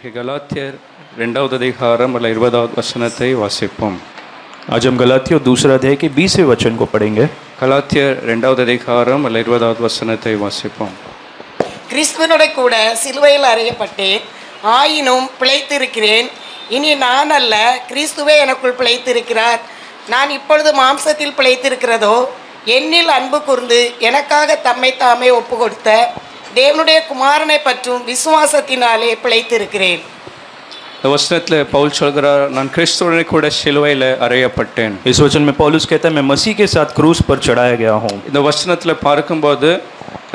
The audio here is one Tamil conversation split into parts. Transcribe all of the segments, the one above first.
இன்றைக்கு கலாத்தியர் 2வது அதிகாரம் 20வது வசனத்தை வாசிப்போம். आज हम गलातियों दूसरा अध्याय के 20वें वचन को पढ़ेंगे. கலாத்தியர் 2வது அதிகாரம் 20வது வசனத்தை வாசிப்போம். கிறிஸ்துவனோட கூட சிலுவையில் அறையப்பட்டேன், ஆயினும் பிழைத்திருக்கிறேன். இனி நான் அல்ல, கிறிஸ்துவே எனக்குள் பிழைத்திருக்கிறார். நான் இப்பொழுது மாம்சத்தில் பிழைத்திருக்கிறதோ, என்னில் அன்பு கூர்ந்து எனக்காக தம்மை தாமே ஒப்பு கொடுத்த தேவனுடைய குமாரனை பற்றும் விசுவாசத்தினாலே பிழைத்திருக்கிறேன். இந்த வசனத்தில் பவுல் சொல்கிறார், நான் கிறிஸ்துவனை கூட சிலுவையில் அறையப்பட்டேன். इस वचन में पौलुस कहता है मैं मसीह के साथ क्रूस पर चढ़ाया गया हूँ. இந்த வசனத்தில் பார்க்கும்போது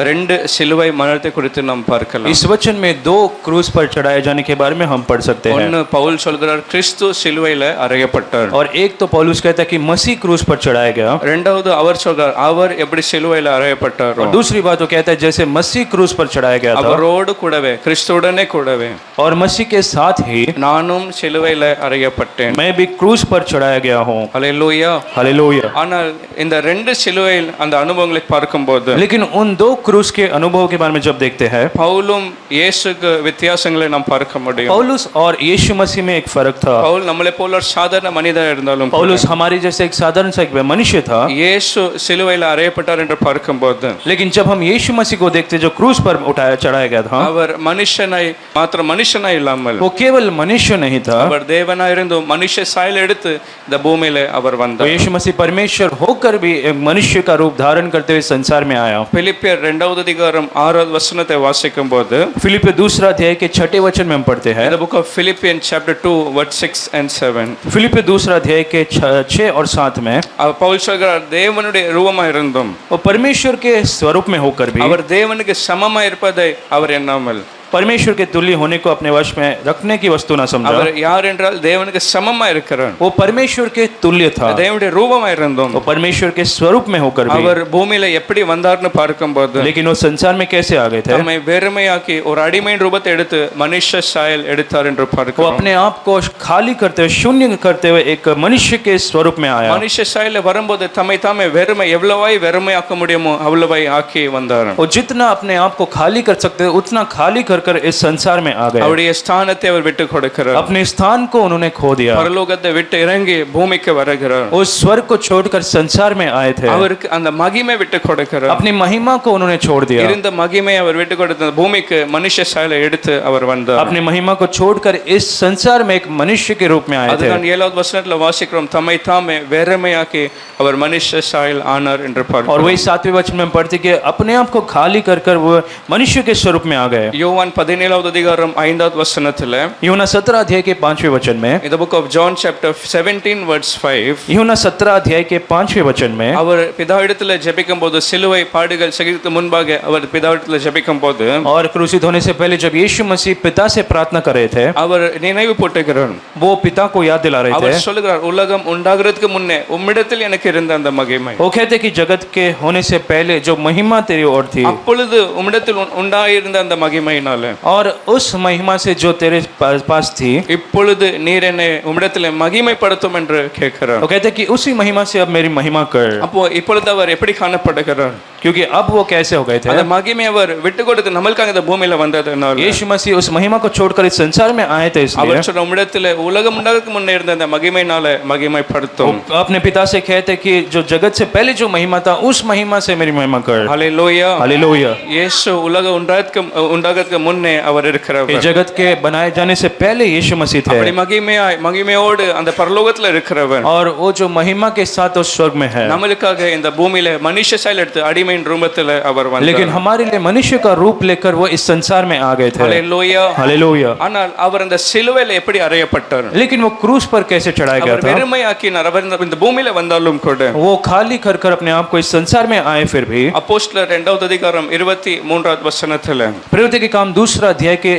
ரெண்டு சிலுவை மரணத்தை குறித்து நாம் பார்க்கலாம். इस वचन में दो क्रूस पर चढ़ाए जाने के बारे में हम पढ़ सकते हैं. ஒன்று பவுல் சொல்கிறார் கிறிஸ்து சிலுவையில் அறையப்பட்டார். और एक तो पौलुस कहता है कि मसीह क्रूस पर चढ़ाया गया. ரெண்டாவது அவர் சொல்கிறார் அவர் எப்படி சிலுவையில் அறையப்பட்டார். और दूसरी बात वो कहता है जैसे मसीह क्रूस पर चढ़ाया गया था, அவரோடு கூடவே கிறிஸ்துவுடனே கூடவே और मसीह के साथ ही நானும் சிலுவையில் அறையப்பட்டேன். मैं भी क्रूस पर चढ़ाया गया हूँ. ஹல்லேலூயா. हालेलुया. ஆனால் இந்த ரெண்டு சிலுவையில் அந்த அனுபவங்களை பார்க்கும்போது लेकिन उन दो क्रूस के अनुभव के बारे में जब देखते हैं, பவுலும் இயேசுக்கு வித்தியாசங்களை நாம் பார்க்க முடியும். पौलुस और यीशु मसीह में एक फर्क था. பவுல் நம்மளை போல ஒரு சாதாரண மனிதர் இருந்தாலும் पौलुस हमारे जैसे एक साधारण सा एक मनुष्य था, இயேசு சிலுவையில் அறையப்பட்டார் என்று பார்க்கும்போது लेकिन जब हम यीशु मसीह को देखते जो क्रूस पर चढ़ाया गया था, அவர் மனுஷனாய் மாத்திரம் மனுஷனாய் இல்லாமல் वो केवल मनुष्य नहीं था, அவர் தேவனாய் இருந்தும் மனுஷ சாயல் எடுத்து இந்த பூமியில அவர் वो வந்தார். यीशु मसीह परमेश्वर होकर भी एक मनुष्य का रूप धारण करते हुए संसार में आया. பிலிப்பியர் 2வது அதிகாரம் 6வது வசனத்தை வாசிக்கும் போது फिलिपियों दूसरा अध्याय के 6ठे वचन में हम पढ़ते हैं. the book of Philippians chapter 2 verse 6 and 7 फिलिपियों दूसरा अध्याय के 6 और 7 में பவுல் சொல்கிறார் தேவனுடைய ரூபமாய் இருந்தும் वो परमेश्वर के स्वरूप में होकर भी அவர் தேவனுக்கு சமமாய் இருப்பதை அவர் எண்ணாமல் परमेश्वर के तुल्य होने को अपने वश में रखने की वस्तु ना समझा. அவர் யார் என்றால் தேவனுக்கு சமமாய் இருக்கிறார். वो परमेश्वर के तुल्य था, தேவனுடைய ரூபமாய் இருந்தும் वो परमेश्वर के स्वरूप में होकर भी, அவர் பூமியில எப்படி வந்தார்னு பார்க்கும்போது लेकिन वो संसार में कैसे आ गए थे, தம்மை வெறுமையாக்கி ஒரு அடிமையின் ரூபத்தை எடுத்து மனுஷ சாயல் எடுத்தார் என்று वो பார்க்கிறோம். अपने आप को खाली करते हुए शून्य करते हुए एक मनुष्य के स्वरूप में आया. மனுஷ சாயல வரும்போது தம்மை தாமே வெறுமை எவ்வளவாய் வெறுமையாக்க முடியுமோ அவ்வளவாய் ஆக்கி வந்தார். वो जितना अपने आप को खाली कर सकते थे उतना खाली कर कर इस संसार में आ गए. அவருடைய ஸ்தானத்தை அவர் விட்டு கொடுக்கிறார். अपने स्थान को उन्होंने खो दिया. பரலோகத்தை விட்டு இறங்கி பூமிக்கு வருகிறார். उस स्वर्ग को छोड़कर संसार में आए थे. அவருக்கு அந்த மகிமை விட்டு கொடுக்கிறார். अपनी महिमा को उन्होंने छोड़ दिया. இருந்த மகிமை அவர் விட்டு கொடுத்த பூமிக்கு மனுஷ சாயலை எடுத்து அவர் வந்தார். अपनी महिमा को छोड़कर इस संसार में एक मनुष्य के रूप में आए थे. அதுதான் 7வது வசனத்துல வாசிக்கிறோம், தம்மை தாமே வெறுமையாக்கி அவர் மனுஷ சாயல் ஆனார் என்று और பார்க்கிறோம். वही 7वें वचन में पढ़ते कि अपने आप को खाली कर कर वो मनुष्य के स्वरूप में आ गए. யோவான் 17வது அதிகாரம் 5வது வசனத்துல यूहन्ना 17 अध्याय के 5वें वचन में, in the book of John chapter 17 verse 5 यूहन्ना 17 अध्याय के 5वें वचन में, அவர் பிதாவிடத்தில் ஜெபிக்கும்போது சிலுவை பாடுகள் சகித்து முன்பாக அவர் பிதாவிடத்தில் ஜெபிக்கும்போது और क्रूसित होने से पहले जब यीशु मसीह पिता से प्रार्थना कर रहे थे, அவர் நினைவு போட்டுகிறார். वो पिता को याद दिला रहे அவர் थे. சொல்லுகிறார், உலகம் உண்டாகிறதுக்கு முன்னே உம்மிடத்தில் எனக்கு இருந்த அந்த மகிமை, वो कहते कि जगत के होने से पहले जो महिमा तेरी ओर थी, அப்பொழுது உம்மிடத்தில் உண்டாயிருந்த அந்த மகிமையினால और उस महिमा से जो तेरे पास थी, இப்பொழுது நீர் என்னை உம்மிடத்தில் மகிமைப்படுத்தும் என்று கேட்கிறார். वो कहते कि उसी महिमा से अब मेरी महिमा कर. அப்போ இப்பொழுது அவர் எப்படி காணப்படுகிறார்? क्योंकि अब वो कैसे हो गए थे, அந்த மகிமை அவர் விட்டு கொடுத்து நம்மளுக்காக இந்த பூமியில வந்ததனால यीशु मसीह उस महिमा को छोड़कर इस संसार में आए थे, इसलिए அவர் சொன்ன உம்மிடத்தில் உலகம் உண்டாகிறதுக்கு முன்னே இருந்த அந்த மகிமையினால மகிமைப்படுத்தும். वो अपने पिता से कहते कि जो जगत से पहले जो महिमा था उस महिमा से मेरी महिमा कर. ஹல்லேலூயா. हालेलुया. இயேசு உலகம் உண்டாகிறதுக்கு முன்னே அவர் ये இருக்கிறவர். जगत के बनाए जाने से पहले यीशु मसीह थे, அப்படி மகிமையோடு அந்த பரலோகத்துல இருக்கிறவர் और वो जो महिमा के साथ उस स्वर्ग में है, நம்மளுக்காக இந்த பூமியில மனுஷ சாயல் எடுத்து அடிமையின் ரூபத்துல அவர் வந்தார். लेकिन हमारे लिए मनुष्य का रूप लेकर वो इस संसार में आ गए थे. ஹல்லேலூயா. हालेलुया. ஆனால் அவர் அந்த சிலுவையில எப்படி அறையப்பட்டார்? लेकिन वो क्रूस पर कैसे चढ़ाया गया அவர் था, வெறுமையாக்கினார். அவர் இந்த பூமியில வந்தாலும் கூட वो खाली कर कर अपने आप को इस संसार में आए, फिर भी அப்போஸ்தலர் 2வது அதிகாரம் 23வது வசனத்துல प्रवृत्ति के काम दूसरा अध्याय के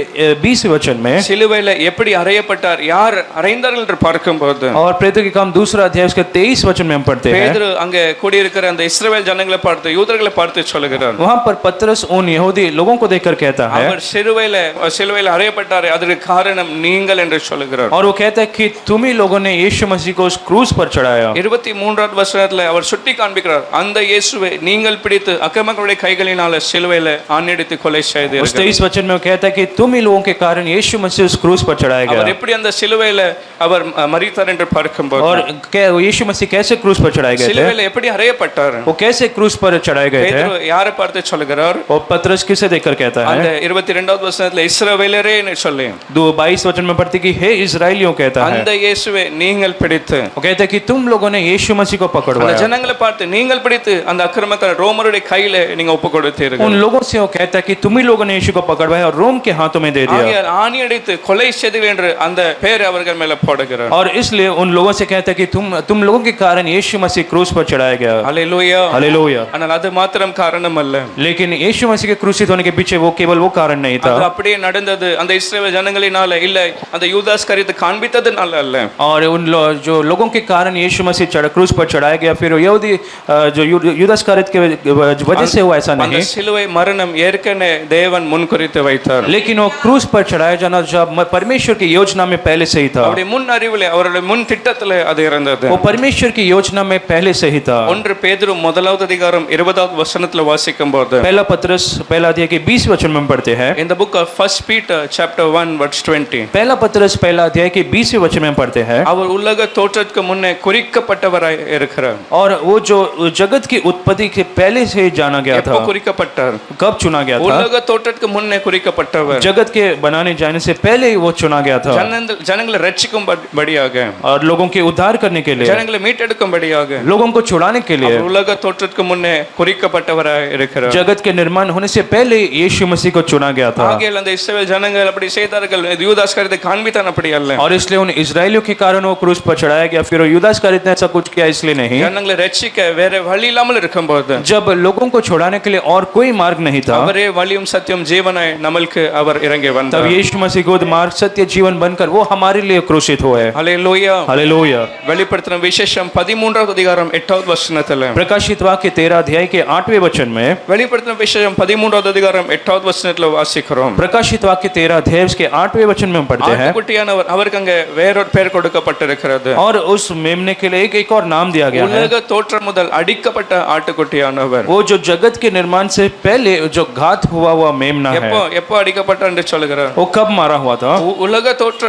20वें वचन में, சிலுவையில எப்படி அறையப்பட்டார், யார் அறைந்தார்கள் என்று பார்க்கும்போது और प्रवृत्ति के काम दूसरा अध्याय उसके 23 वचन में हम पढ़ते हैं, பேதுரு அங்க கூடியிருக்கிற அந்த இஸ்ரவேல் ஜனங்களை பார்த்து யூதர்களை பார்த்து சொல்லுகிறார், वहां पर पतरस उन यहूदी लोगों को देखकर कहता है, அவர் சிலுவையில அறையப்பட்டார், அதற்கு காரணம் நீங்கள் என்று சொல்லுகிறார். और वो कहता है कि तुम ही लोगों ने यीशु मसीह को उस क्रूस पर चढ़ाया. 23வது வசனத்துல அவர் சுட்டி காண்பிக்கிறார், அந்த இயேசுவை நீங்கள் பிடித்து அக்கிரமங்களுடைய கைகளினால சிலுவையில ஆணியடித்து கொலை उस செய்தீர்கள். 23 वचन वचन में वो कहता है कि तुम ही लोगों के कारण यीशु मसीह उस क्रूस पर चढ़ाया அவர் गया। எப்படி அந்த சிலுவையில அவர் மரித்தார் என்று பார்க்கும்போது और यीशु मसीह कैसे क्रूस पर चढ़ाए गए थे, சிலுவையில எப்படி அறையப்பட்டார் वो कैसे क्रूस पर चढ़ाए गए थे। பேதுரு யாரை பார்த்து சொல்லுகிறார்? और पतरस किसे देखकर कहता அந்த है, 22வது வசனத்துல இஸ்ரவேலரே சொல்லி 22 वचन में पढ़ते कि हे इजराइलियों कहता है, அந்த இயேசுவை நீங்கள் பிடித்து, वो कहता है कि तुम लोगों ने यीशु मसीह को அந்த पकड़वाया। ஜனங்களை பார்த்து நீங்கள் பிடித்து அந்த அக்கிரமக்கார ரோமருடைய கையில நீங்க ஒப்பு கொடுத்தீர்கள்। उन लोगों से वो कहता है कि तुम ही लोगों ने यीशु को पकड़वाया और रोम के हाथों में दे दिया। ஆகையால் ஆணி அடித்து கொலை செய்தீர்கள் என்று அந்த பேர் அவர்கள் மேல போடுகிறார்। और इसलिए उन लोगों से कहता है कि तुम लोगों के कारण यीशु मसीह क्रूस पर चढ़ाया गया। ஹல்லேலூயா। हालेलुया। ஆனால் அது மாத்திரம் காரணம் அல்ல, लेकिन यीशु मसीह के क्रूसित होने के पीछे वो केवल वो कारण नहीं था, அது அப்படியே நடந்தது அந்த இஸ்ரவேல் ஜனங்களினால இல்ல, அந்த யூதாஸ் கரித்து காண்பித்ததுனால அல்ல। और जो लोगों के कारण यीशु मसीह क्रूस पर चढ़ाया गया, फिर यहूदी जो यूदास कारित के वजह से हुआ, ऐसा அந்த नहीं। சிலுவை மரணம் ஏற்கனவே தேவன் முன்குறித்து வைத்தார்। लेकिन वो क्रूस पर चढ़ाया जाना जब परमेश्वर की योजना में पहले से ही था, அவருடைய முன் அறிவிலே அவருடைய முன் திட்டத்திலே அது இருந்தது। वो परमेश्वर की योजना में पहले से ही था। 1 பேதுரு 1வது அதிகாரம் 20வது வசனத்துல வாசிக்கும்போது, पहला पत्रस पहला अध्याय के 20 वचन में पढ़ते हैं, in the book of 1 Peter chapter 1 verse 20, पहला पत्रस पहला अध्याय के 20 वचन में पढ़ते हैं, அவர் உலக தோற்றத்துக்கு முன்னே குறிக்கப்பட்டவராய் இருக்கிறார்। और वो जो जगत की उत्पत्ति के पहले से ही जाना गया எப்போ था। குறிக்கப்பட்டார்? कब चुना गया था? உலக தோற்றத்துக்கு முன்னே குறிக்கப்பட்டவர், जगत के बनाने जाने से पहले ही वो चुना गया था, ஜனங்களை ரட்சிக்கும்படியாக, और लोगों के उद्धार करने के लिए, ஜனங்களை மீட்டெடுக்கும்படியாக, लोगों को छुड़ाने के लिए, அவர் உலக தோற்றத்துக்கு முன்னே குறிக்கப்பட்டவராய் இருக்கிறார்। जगत के निर्माण होने से पहले ही यीशु मसीह को चुना गया था। ஆகையால் அந்த இஸ்ரவேல் ஜனங்கள் அப்படி செய்தார்கள், யூதாஸ் கரித்தை காண்பித்தான், அப்படி அல்ல। और इसलिए उन इजराइलियों के कारण वो क्रूस पर चढ़ाया गया, फिर यूदास कारित ने ऐसा कुछ किया इसलिए नहीं। ஜனங்களை ரட்சிக்க வேற வழி இல்லாமல் இருக்கும்போது, जब लोगों को छुड़ाने के लिए और कोई मार्ग नहीं था, அவரே வழியும் சத்தியம் ஜீவனாய் நமக்கு அவர் இறங்கி तब வந்தார்। यीशु मसीह खुद मार्ग सत्य जीवन बनकर वो हमारे लिए क्रूसित हुए। ஹல்லேலூயா। हालेलुया। வெளிப்படுத்தின விசேஷம் 13வது அதிகாரம் 8வது வசனத்துல, प्रकाशित वाक्य 13 अध्याय के 8वें वचन में, வெளிப்படுத்தின விசேஷம் 13வது அதிகாரம் 8வது வசனத்துல வாசிக்கிறோம், प्रकाशित वाक्य 13 अध्याय के 8वें वचन में हम पढ़ते हैं, ஆட்டுக்குட்டியானவர் அவருக்கு அங்க வேறொரு பெயர் கொடுக்கப்பட்டிருக்கிறது। और उस मेमने के लिए एक और नाम दिया गया है। உலக தோற்றம் முதல் அடிக்கப்பட்ட ஆட்டுக்குட்டியானவர், वो जो जगत के निर्माण से पहले जो घात हुआ मेमना है, எப்போ அடிக்கப்பட்டார் என்று சொல்லுகிறார்? वो कब मारा हुआ था? உலக தோற்ற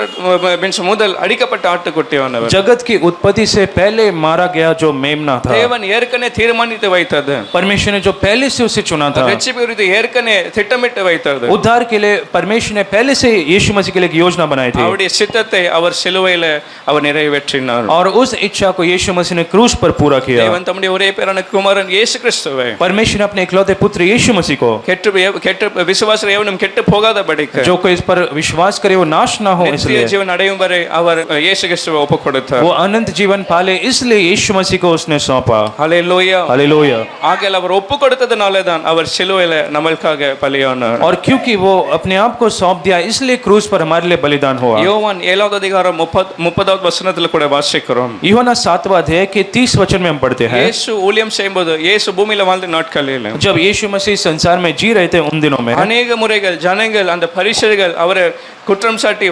முதல் அடிக்கப்பட்ட ஆட்டுக்குட்டியானவர், जगत की उत्पत्ति से पहले मारा गया जो मेमना था। தேவன் ஏற்கனவே தீர்மானித்து வைத்தது, परमेश्वर ने जो पहले से उसे चुना था, ரட்சிப்பு குறித்து ஏற்கனவே திட்டமிட்டு வைத்தது, उद्धार के लिए परमेश्वर ने पहले से यीशु मसीह के लिए एक योजना बनाई थी, அவருடைய சித்தத்தை அவர் சிலுவையில அவர் நிறைவேற்றினார்। और उस इच्छा को यीशु मसीह ने क्रूस पर पूरा किया। தேவன் தம்முடைய ஒரே பேரான குமாரன் இயேசு கிறிஸ்துவை परमेश्वर ने अपने इकलौते पुत्र यीशु मसीह को, கெட்டு விசுவாசர் எவனும் கெட்டு போகாதபடிக்கு, जो कोई इस पर विश्वास करे वो नाश ना हो, நித்திய इसलिए ஜீவன் அடையும் வரை அவர் இயேசு கிறிஸ்துவை ஒப்புக் கொடுத்தார்। वो अनंत जीवन पाले, इसलिए यीशु मसीह को उसने सौंपा। ஹல்லேலூயா। हालेलुया। ஆகையால் அவர் ஒப்புக் கொடுத்ததனால தான் அவர் சிலுவையில நமக்காக பலியானார்। और क्योंकि वो अपने आप को सौंप दिया, इसलिए क्रूस पर हमारे लिए बलिदान हुआ। யோவான் 7வது அதிகாரம் 30வது வசனத்துல கூட வாசிக்கிறோம், यूहन्ना 7वां अध्याय के 30 वचन में हम पढ़ते हैं, இயேசு ஊழியம் செய்யும்போது, இயேசு பூமியில வாழ்ந்த நாட்களில் जब यीशु मसीह संसार में जी रहे थे उन दिनों में, அநேக முறைகள் ஜனங்கள் அந்த பரிசேயர்கள் அவரை குற்றம் சாட்டி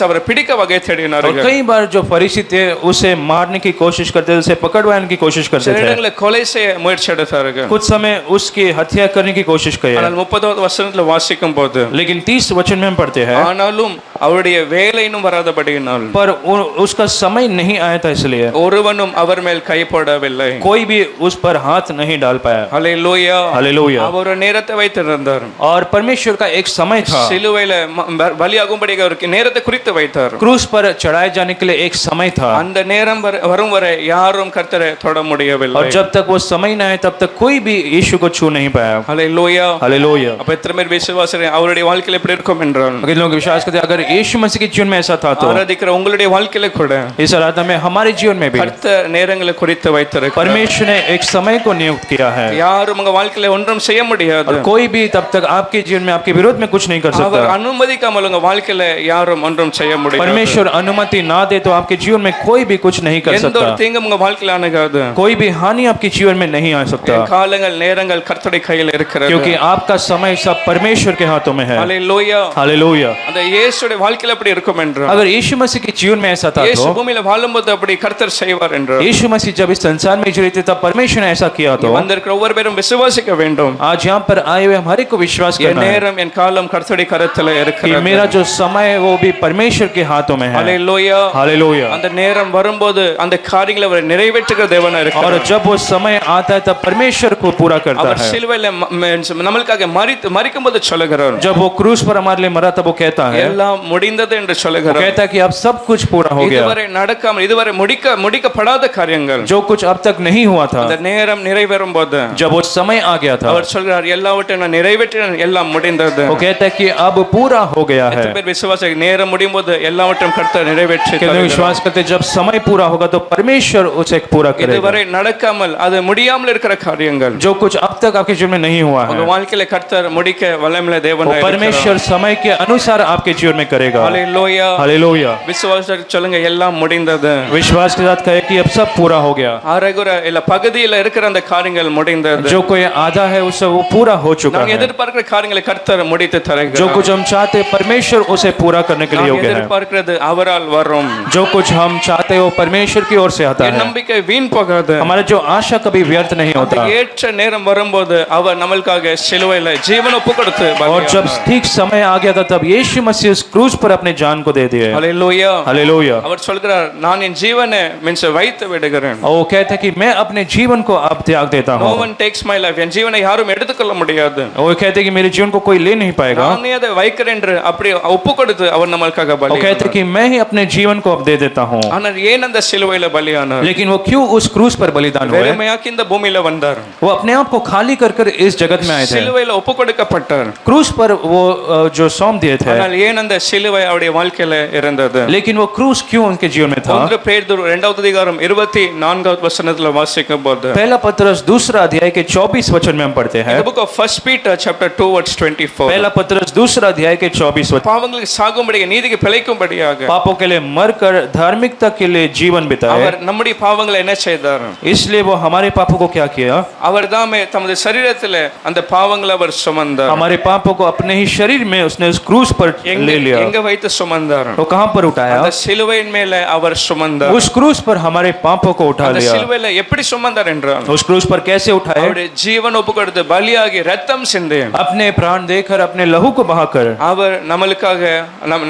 அவரை பிடிக்க வகை और தேடினார்கள்। कई बार जो फरीसी थे उसे मारने की कोशिश करते थे, उसे पकड़वाने की कोशिश करते சில थे, இடங்களில் கொலை செய்ய முயற்சி எடுத்தார்கள்। कुछ समय उसकी हत्या करने की कोशिश की है। ஆனால் 30வது வசனத்துல வாசிக்கும் போது, लेकिन 30 वचन में हम पढ़ते हैं, ஆனாலும் அவருடைய வேலை இன்னும் வராதபடியினால் पर उसका समय नहीं आया था, इसलिए ஒருவனும் அவர் மேல் கை போடவில்லை। कोई भी उस पर हाथ नहीं डाल पाया। ஹல்லேலூயா। हालेलुया। அவர் ஒரு நேரத்தை வைத்திருந்தார், और परमेश्वर का एक समय था, சிலுவையில பலியாகும்படி அவருக்கு நேரத்தை குறித்து வைத்தார்। क्रूस पर चढ़ाए जाने के लिए एक समय था, அந்த நேரம் வரும் வரை யாரும் கர்த்தரை தொட முடியவில்லை। और जब तक वो समय न आए तब तक कोई भी यीशु को छू नहीं पाया। ஹல்லேலூயா। हालेलुया। அப்ப எத்தனை பேர் விசுவாசம் அவருடைய வாழ்க்கையில எப்படி இருக்கும் என்றால், अगर लोग विश्वास करते अगर यीशु मसीह के जीवन में ऐसा था, तो ஆராதிக்கிற உங்களுடைய வாழ்க்கையில கூட इस आराधना में हमारे जीवन में भी கர்த்தர் நேரங்களை குறித்து வைத்திருக்கிறார்। परमेश्वर ने एक समय को नियुक्त किया है, யாரும் உங்க வாழ்க்கையில ஒன்றும் செய்ய முடியாது, और कोई भी तब तक आपके जीवन में आपके विरोध में कुछ नहीं कर அவர் सकता। அனுமதிக்காமல் உங்க வாழ்க்கையில யாரும் ஒன்றும் செய்ய முடியாது। परमेश्वर अनुमति ना दे तो आपके जीवन में कोई भी कुछ नहीं कर எந்த ஒரு सकता, தீங்கும் உங்க வாழ்க்கையில அணுகாது। कोई भी हानि आपके जीवन में नहीं आ सकता, காலங்கள் நேரங்கள் கர்த்தருடைய கையில் இருக்கிறது। क्योंकि आपका समय सब परमेश्वर के हाथों में है। ஹல்லேலூயா। हालेलुया। அந்த இயேசுடைய வாழ்க்கையில அப்படி இருக்கும் என்றால், अगर यीशु मसीह के जीवन में ऐसा था இயேசு तो பூமியில வாழும்போது அப்படி கர்த்தர் செய்வார் என்றால், यीशु मसीह जब इस संसार में जीवित थे तब परमेश्वर ने ऐसा किया तो வந்திருக்கிற ஒவ்வொரு பேரும் விசுவாசிக்க வேண்டும். आज यहाँ पर आए हुए हमारे को विश्वास என் करना है நேரம் என் காலம் கர்த்தருடைய கரத்துல कि இருக்கிறது. मेरा जो समय है वो भी परमेश्वर के हाथों में है। ஹalleluya. हालेलुया। அந்த நேரம் வரும்போது அந்த காரியங்களை அவர் நிறைவேற்றுகிற தேவனா और இருக்கிறார். जब वो समय आता है तब परमेश्वर को पूरा करता அவர் है। சிலுவையில நம்மளுக்காக மரிக்கும்போது சொல்லுகிறார், जब वो क्रूस पर हमारे लिए मरा तब वो कहता है, எல்லாம் முடிந்தது என்று वो சொல்லுகிறார். कहता है कि अब सब कुछ पूरा हो गया। இதுவரை நடக்காமல் இதுவரை முடிக்கப்படாத காரியங்கள் जो कुछ अब तक नहीं हुआ था, அந்த நேரம் நிறைவேறும் போது जब वो समय आ गया था, அவர் சொல்கிறார், எல்லாவற்றையும் நான் நிறைவேற்றினேன், எல்லாம் முடிந்தது. वो कहता है कि अब पूरा हो गया है। எத்தனை பேர் விசுவாசி நேரம் முடியும் போது எல்லாவற்றையும் கர்த்தர் நிறைவேற்றி कितने தருகிறார். विश्वास करते जब समय पूरा होगा तो परमेश्वर उसे पूरा करेगा। இதுவரை நடக்காமல் அது முடியாமல் இருக்கிற காரியங்கள் जो कुछ अब तक आपके जीवन में नहीं हुआ உங்க है, வாழ்க்கையில கர்த்தர் முடிக்க வல்லமையுள்ள वो தேவனாய் परमेश्वर समय के अनुसार आपके जीवन में करेगा। ஹalleluya. हालेलुया। விசுவாசம் சொல்லுங்க, எல்லாம் முடிந்தது. विश्वास के साथ कहे कि अब सब पूरा हो गया। அரைகுற இல்ல பகுதியில இருக்கிற அந்த காரியங்கள் முடிந்தது. जो कोई आधा है उससे वो पूरा हो चुका நாங்க है। எதிர்பார்க்கிற காரியங்களை கர்த்தர் முடித்து தருகிறார். जो कुछ हम चाहते हैं परमेश्वर उसे पूरा करने के लिए நாங்க योग्य है। எதிர்பார்க்கிறது அவரால் வரும். जो कुछ हम चाहते हैं वो परमेश्वर की ओर से आता என் है। நம்பிக்கை வீண் போகாது. हमारा जो आशा कभी व्यर्थ नहीं அந்த होता। ஏற்ற நேரம் வரும்போது அவர் நம்மளுக்காக சிலுவையில ஜீவன் ஒப்பு கொடுத்து और जब ठीक समय आ गया था तब यीशु मसीह उस क्रूस पर अपने जान को दे दिए। ஹalleluya. हालेलुया। அவர் சொல்கிறார், நான் என் ஜீவனை மீன்ஸ் வைத்து விடுகிறேன். और वो कहता है कि मैं अपने जीवन को अब त्याग देता No हूँ। one takes my life. என் ஜீவனை யாரும் எடுத்துக்கொள்ள முடியாது. और वो कहते हैं कि मेरे जीवन को कोई ले नहीं पाएगा। நானே அதை வைக்கிறேன் என்று அப்படி ஒப்பு கொடுத்து அவர் நம்மளுக்காக वो कहते பலியானார். हैं कि मैं ही अपने जीवन को अब दे देता हूँ। ஆனால் ஏன் அந்த சிலுவையில பலியானார்? लेकिन वो क्यों उस क्रूस पर बलिदान हुए? வெறுமையாக்கி இந்த பூமியில வந்தார். वो अपने आप को खाली कर कर इस जगत में आए थे। சிலுவையில ஒப்பு கொடுக்கப்பட்டார். क्रूस पर वो जो सौंप दिए थे, ஆனால் ஏன் அந்த சிலுவை அவருடைய வாழ்க்கையில இருந்தது? लेकिन वो क्रूस क्यों उनके जीवन में था? 1 பேதுரு 2வது அதிகாரம் 24வது வசனத்துல வாசிக்கும் போது, पहला पत्रस 2 अध्याय के 24 वचन में हम पढ़ते हैं। the book of 1 Peter chapter 2 verse 24, पहला पत्रस 2 अध्याय के 24 वचन, பாவங்களுக்கு சாகும்படியாக நீதிக்கு பிழைக்கும்படியாக पापों के लिए मरकर धार्मिकता के लिए जीवन बिताए, அவர் நம்முடைய பாவங்களை என்ன செய்தார்? इसलिए वो हमारे पापों को क्या किया? அவர் தாமே தமது சரீரத்திலே அந்த பாவங்களை அவர் சுமந்தார். हमारे पापों को अपने ही शरीर में उसने उस क्रूस पर ले लिया। எங்க வைத்து சுமந்தார்? वो कहां पर उठाया? அந்த சிலுவையின் மேலே அவர் சுமந்தார். उस क्रूस पर हमारे पापों को उठा அந்த लिया। சிலுவையில எப்படி சுமந்தார் என்றால், उस क्रूस पर कैसे उठाए? அவருடைய ஜீவன் ஒப்பு கொடுத்து பலியாகி ரத்தம் சிந்தி अपने प्राण देकर अपने लहू को बहाकर அவர் நம்மளுக்காக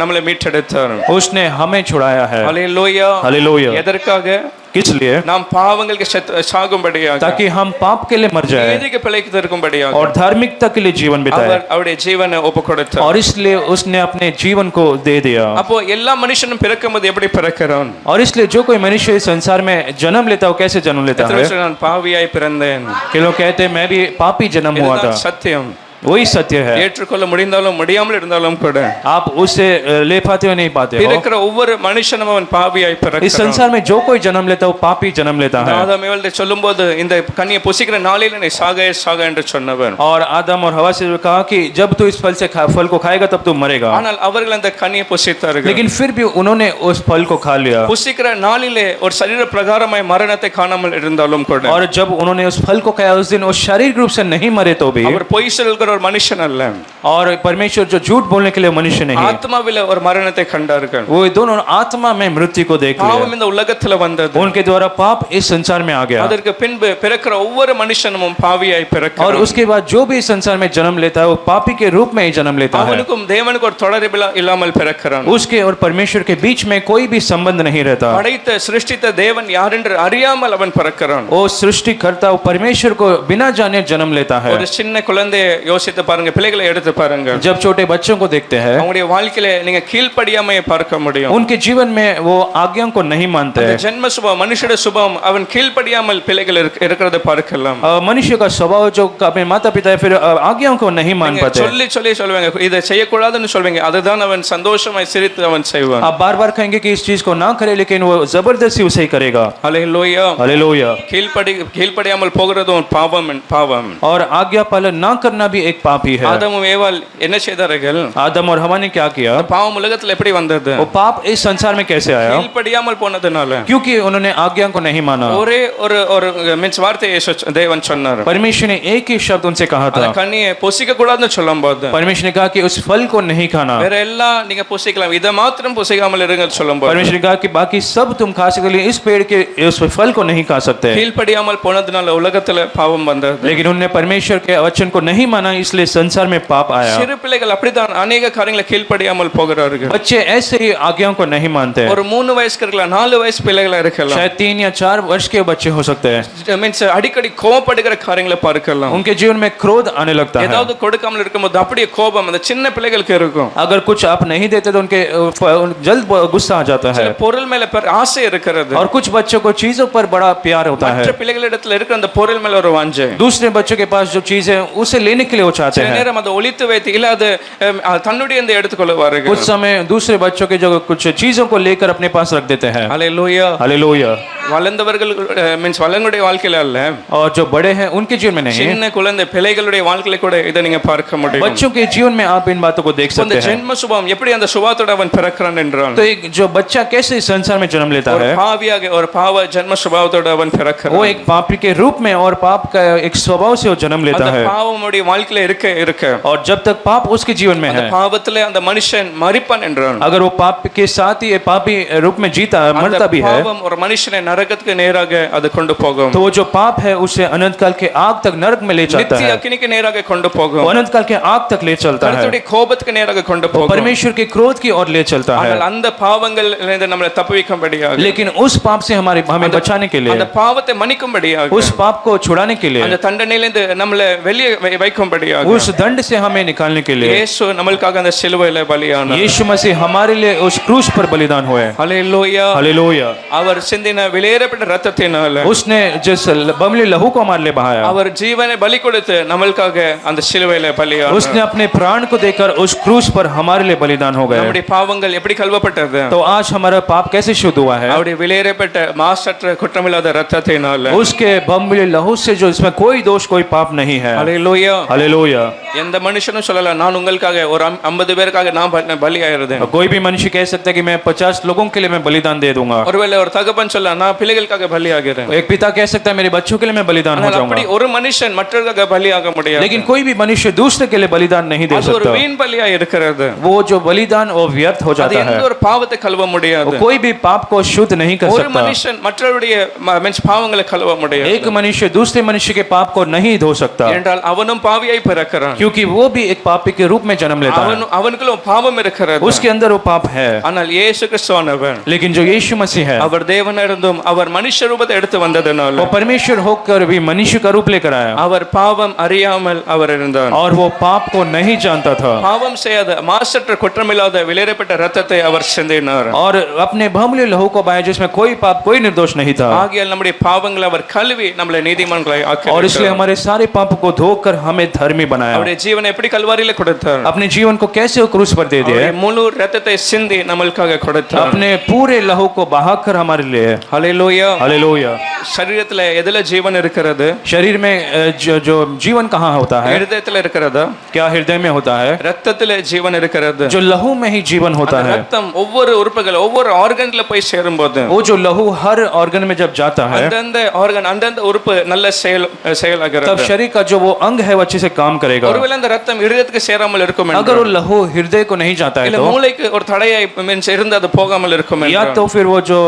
நம்மளை மீட்டெடுத்தார். उसने हमें छुड़ाया है। ஹalleluya. हालेलुया। எதற்காக? किस लिए? நாம் பாவங்களுக்கு சாகும்படியாக, ताकि हम पाप के लिए मर जाए நீதிக்கு பிழைத்திருக்கும்படியாக और धार्मिकता के लिए जीवन बिताए, அவர் அவருடைய ஜீவனை ஒப்பு கொடுத்தார். और इसलिए उसने अपने जीवन को दे दिया। அப்போ எல்லா மனுஷனும் பிறக்கும்போது எப்படி பிறக்கிறான்? और इसलिए जो कोई मनुष्य इस संसार में जन्म लेता है वो कैसे जन्म लेता है? நான் பாவியாய் பிறந்தேன். कि लोग कहते हैं मैं भी पापी जन्म हुआ था। இதுதான் சத்தியம். वही सत्य है। ஏற்றுக்கொள்ள முடிந்தாலும் முடியாமல் இருந்தாலும் கூட आप उसे ले पाते हो नहीं पाते हो। பிறக்கிற ஒவ்வொரு மனுஷனும் அவன் பாவியாய் इस பிறக்கிறான். संसार में जो कोई जन्म लेता है वो पापी जन्म लेता है। ஆதாம் ஏவாளை சொல்லும்போது இந்த கனியை புசிக்கிற நாளில் நீ சாக என்று சொன்னவர். और आदम और हवा से कहा कि जब तू इस फल से फल को खाएगा तब तू मरेगा। ஆனால் அவர்கள் அந்த கனியை புசித்தார்கள். लेकिन फिर भी उन्होंने उस फल को खा लिया। புசிக்கிற நாளிலே ஒரு சரீர பிரகாரமாய் மரணத்தை காணாமல் இருந்தாலும் கூட, और जब उन्होंने उस फल को खाया उस दिन उस शारीरिक रूप से नहीं मरे तो भी, அவர் பொய் சொல்கிற ஒரு மனுஷன் அல்ல, और परमेश्वर जो झूठ बोलने के लिए मनुष्य नहीं, ஆத்மாவிலே ஒரு மரணத்தை கண்டார்கள். वो दोनों आत्मा में मृत्यु को देख लिया। பாவம் இந்த உலகத்துல வந்தது. उनके द्वारा पाप इस संसार में आ गया। அதற்கு பின்பு பிறக்கிற ஒவ்வொரு மனுஷனும் பாவியாய் और பிறக்கிறான். उसके बाद जो भी इस संसार में जन्म लेता है वो पापी के रूप में ही जन्म लेता है। அவனுக்கும் தேவனுக்கு ஒரு தொடர்பு இல்லாமல் பிறக்கிறான். उसके और परमेश्वर के बीच में कोई भी संबंध नहीं रहता। படைத்த சிருஷ்டித்த தேவன் யார் என்று அறியாமல் அவன் பிறக்கிறான். वो सृष्टिकर्ता वो परमेश्वर को बिना जाने जन्म लेता है। ஒரு சின்ன குழந்தையை யோசித்து பாருங்க, பிள்ளைகளை எடுத்து பாருங்க. जब छोटे बच्चों को देखते हैं அவங்களுடைய வாழ்க்கையில நீங்க கீழ்ப்படியாமையை பார்க்க முடியும். उनके जीवन में वो आज्ञाओं को नहीं मानते அந்த हैं। ஜென்ம சுபாவம் மனுஷட சுபாவம் அவன் கீழ்ப்படியாமல் பிள்ளைகள் இருக்கிறத பார்க்கலாம். मनुष्य का स्वभाव जो अपने माता पिता है फिर आज्ञाओं को नहीं मान நீங்க पाते। சொல்லி சொல்லுவாங்க, இதை செய்யக்கூடாதுன்னு சொல்வீங்க, அதுதான் அவன் சந்தோஷமாய் சிரித்து அவன் செய்வான். आप बार बार कहेंगे कि इस चीज को ना करे लेकिन वो जबरदस्ती उसे ही करेगा। ஹalleluya. हालेलुया। கீழ்ப்படியாமல் போகிறதும் பாவம். और आज्ञा पालन ना करना भी एक पाप ही है। ஆதாமும் ஏவாள் என்ன செய்தார்கள்? आदम और हवा ने क्या किया? பாவம் உலகத்துல எப்படி வந்தது? वो पाप इस संसार में कैसे आया? கீழ்ப்படியாமல் போனதுனால, क्योंकि उन्होंने आज्ञा को नहीं माना। ஒரே ஒரு மீன்ஸ் வார்த்தையை தேவன் சொன்னார். परमेश्वर ने एक ही शब्द उनसे कहा அந்த था। கனியை புசிக்க கூடாதுன்னு சொல்லும்போது, परमेश्वर ने कहा कि उस फल को नहीं खाना। வேற எல்லாம் நீங்க புசிக்கலாம், இதை மாத்திரம் புசிக்காமல் இருங்கன்னு சொல்லும்போது, परमेश्वर ने कहा कि बाकी सब तुम खा सकते, लेकिन इस पेड़ के उस फल को नहीं खा सकते। கீழ்ப்படியாமல் போனதுனால உலகத்துல பாவம் வந்தது. लेकिन उन्होंने परमेश्वर के वचन को नहीं माना, इसलिए संसार में पाप आया। சிறு பிள்ளைகள் அப்படிதான் அநேக காரியங்களை கீழ்ப்படியாமல் போகிறார்கள். बच्चे ऐसे ही आज्ञाओं को नहीं मानते। ஒரு 3 வயசுக்கு இருக்கலாம், 4 வயசு பிள்ளைகளா இருக்கலாம், शायद 3 या 4 वर्ष के बच्चे हो सकते हैं। மீன்ஸ் அடிக்கடி கோபப்படுகிற காரியங்களை பார்க்கலாம். उनके जीवन में क्रोध आने लगता है। ஏதாவது கொடுக்காமல் இருக்கும்போது அப்படியே கோபம் அந்த சின்ன பிள்ளைகளுக்கு இருக்கும். अगर कुछ आप नहीं देते तो उनके जल्द गुस्सा आ जाता है। சில பொருள் மேல ஆசை இருக்கிறது. और कुछ बच्चों को चीजों पर बड़ा प्यार होता है। மற்ற பிள்ளைகளிடத்துல இருக்கிற அந்த பொருள் மேல ஒரு வாஞ்சை. दूसरे बच्चों के पास जो चीज है उसे लेने के लिए वो चाहते சில हैं। நேரம் அதை ஒளித்து வைத்து இல்ல அது தன்னுடைய எடுத்துக்கொள்வார்கள். कुछ समय दूसरे बच्चों के जो कुछ चीजों को लेकर अपने पास रख देते हैं। Hallelujah hallelujah. வளர்ந்தவர்கள் மீன்ஸ் வளங்களுடைய வாழ்க்கையில அல்ல, और जो बड़े हैं उनके जीवन में नहीं। சின்ன குழந்தை பிள்ளைகளுடைய வாழ்க்கையில கூட இதை நீங்க பார்க்க முடியும். बच्चों के जीवन में आप इन बातों को देख அந்த सकते हैं। ஜென்ம சுபாவம் எப்படி அந்த சுபாவத்தோட அவன் பிறக்கிறான் என்றால், तो एक जो बच्चा कैसे इस संसार में जन्म लेता ஒரு है, பாவியாக ஒரு பாவ ஜென்ம சுபாவத்தோட அவன் பிறக்கிறான். वो एक पापी के रूप में और पाप का एक स्वभाव से वो जन्म लेता அந்த है। பாவமுடைய வாழ்க்கையில இருக்க और जब तक पाप उसके जीवन में அந்த है, பாவத்திலே அந்த மனுஷன் மரிப்பான் என்றான். अगर वो पाप के साथ ही पापी रूप में जीता मरता भी है, பாவம் ஒரு மனுஷனை நரகத்துக்கு நேராக அது கொண்டு போகும். तो वो जो पाप है उसे अनंत काल के आग तक नरक में ले जाता நித்திய है। அக்கினிக்கு நேராக கொண்டு போகும். वो अनंत काल के आग तक ले चलता है। கர்த்தருடைய கோபத்துக்கு நேராக கொண்டு वो போகும். परमेश्वर के क्रोध की ओर ले चलता है। ஆனால் அந்த பாவங்களிலிருந்து நம்மளை தப்புவிக்கும்படியாக, लेकिन उस पाप से हमें बचाने के लिए, அந்த பாவத்தை மன்னிக்கும்படியாக, उस पाप को छुड़ाने के लिए, அந்த தண்டனையிலிருந்து நம்மளை வெளியே வைக்கும்படியாக, उस दंड से हमें निकालने के लिए இயேசு நம்மளுக்காக அந்த சிலுவையில பலியானார். यीशु मसीह हमारे लिए उस क्रूस पर बलिदान हुए। ஹல்லேலூயா. हालेलुया। அவர் சிந்தின விலையேறப்பட்ட இரத்தத்தினால उसने जिस बमले लहू को हमारे लिए बहाया, அவர் ஜீவனை பலி கொடுத்து நம்மளுக்காக அந்த சிலுவையில பலியானார். उसने अपने प्राण को देकर उस क्रूस पर हमारे लिए बलिदान हो गए। நம்முடைய பாவங்கள் எப்படி கழுவப்பட்டது? तो आज हमारा पाप कैसे शुद्ध हुआ है? அவருடைய விலையேறப்பட்ட மாசற்ற குற்றமில்லாத இரத்தத்தினால. उसके बमले लहू से, जो इसमें कोई दोष कोई पाप नहीं है। ஹல்லேலூயா. हालेलुया। எந்த மனுஷனும் சொல்லல நான் உங்களுக்காக ஒரு 50 பேருக்காக நான் பலியாயிருந்தேன். कोई भी मनुष्य कह सकता है कि मैं 50 लोगों के लिए मैं बलिदान दे दूंगा। ஒருவேளை ஒரு தகப்பன் சொல்ல நான் பிள்ளைகளுக்காக பலியாகிறேன். एक पिता कह सकता है मेरे बच्चों के लिए मैं बलिदान हो அப்படி जाऊंगा। ஒரு மனுஷன் மற்றவர்களுக்காக பலியாக முடியாது. लेकिन कोई भी मनुष्य दूसरे के लिए बलिदान नहीं दे அது ஒரு सकता। வீண் பலியா இருக்கிறது. वो जो बलिदान वो व्यर्थ हो அது जाता है। எந்த ஒரு பாவத்தை கழுவ முடியாது. वो कोई भी पाप को शुद्ध नहीं कर ஒரு सकता। மனுஷன் மற்றவருடைய மீன்ஸ் பாவங்களை கழுவ முடியாது. एक मनुष्य दूसरे मनुष्य के पाप को नहीं धो सकता, என்றால் அவனும் பாவியாய் பிறக்கிறான். क्योंकि वो भी एक पापी के रूप में जन्म लेता है। அவனுக்குள்ள பாவம் இருக்கிறது. उसके अंदर वो पाप है। ஆனால் இயேசு கிறிஸ்துவானவர், लेकिन जो यीशु मसीह है, அவர் தேவனா இருந்தும் அவர் மனுஷ ரூபத்தை எடுத்து வந்ததனால, वो परमेश्वर होकर भी मनुष्य का रूप लेकर आया, அவர் பாவம் அறியாமல் அவர் இருந்தார். और वो पाप को नहीं जानता था, பாவம் செய்யாத மாசற்ற குற்றமில்லாத விலையேறப்பட்ட இரத்தத்தை அவர் சிந்தினார். और अपने बहुमूल्य लहू को बहाया जिसमें कोई पाप कोई निर्दोष नहीं था। ஆகையால் நம்முடைய பாவங்களை அவர் கழுவி நம்மளை நீதிமான்களாய் और ஆக்கினார். इसलिए हमारे सारे पापों को धोकर हमें धर्मी बनाया। அவருடைய ஜீவனை எப்படி கல்வாரியில கொடுத்தார்? अपने जीवन को कैसे वो क्रूस पर दे दिए? அவருடைய முழு இரத்தத்தை சிந்தி நம்மளுக்காக கொடுத்தார். अपने पूरे लहू को बहाकर हमारे लिए। ஹல்லேலூயா. हालेलुया। சரீரத்துல எதுல ஜீவன் இருக்கிறது? शरीर में जो जीवन कहाँ होता है? ஹிருதயத்துல இருக்கிறதா? क्या हृदय में होता है? ரத்தத்துல ஜீவன் இருக்கிறது. जो लहू में ही जीवन होता है। ரத்தம் ஒவ்வொரு உறுப்புகள் ஒவ்வொரு ஆர்கன்ல போய் சேரும்போது, वो जो लहू हर ऑर्गन में जब जाता है, அந்தந்த ஆர்கன் அந்தந்த உறுப்பு நல்ல செயலாகிறது. तब शरीर का जो वो अंग है वो अच्छे से काम करेगा। ஒருவேளை அந்த ரத்தம் இதயத்துக்கு சேராமல் இருக்கும் अगर वो लहू हृदय को नहीं जाता है இல்ல तो, மூளைக்கு ஒரு தடையை மீன்ஸ் இருந்து அது போகாமல் இருக்கும் या तो फिर वो जो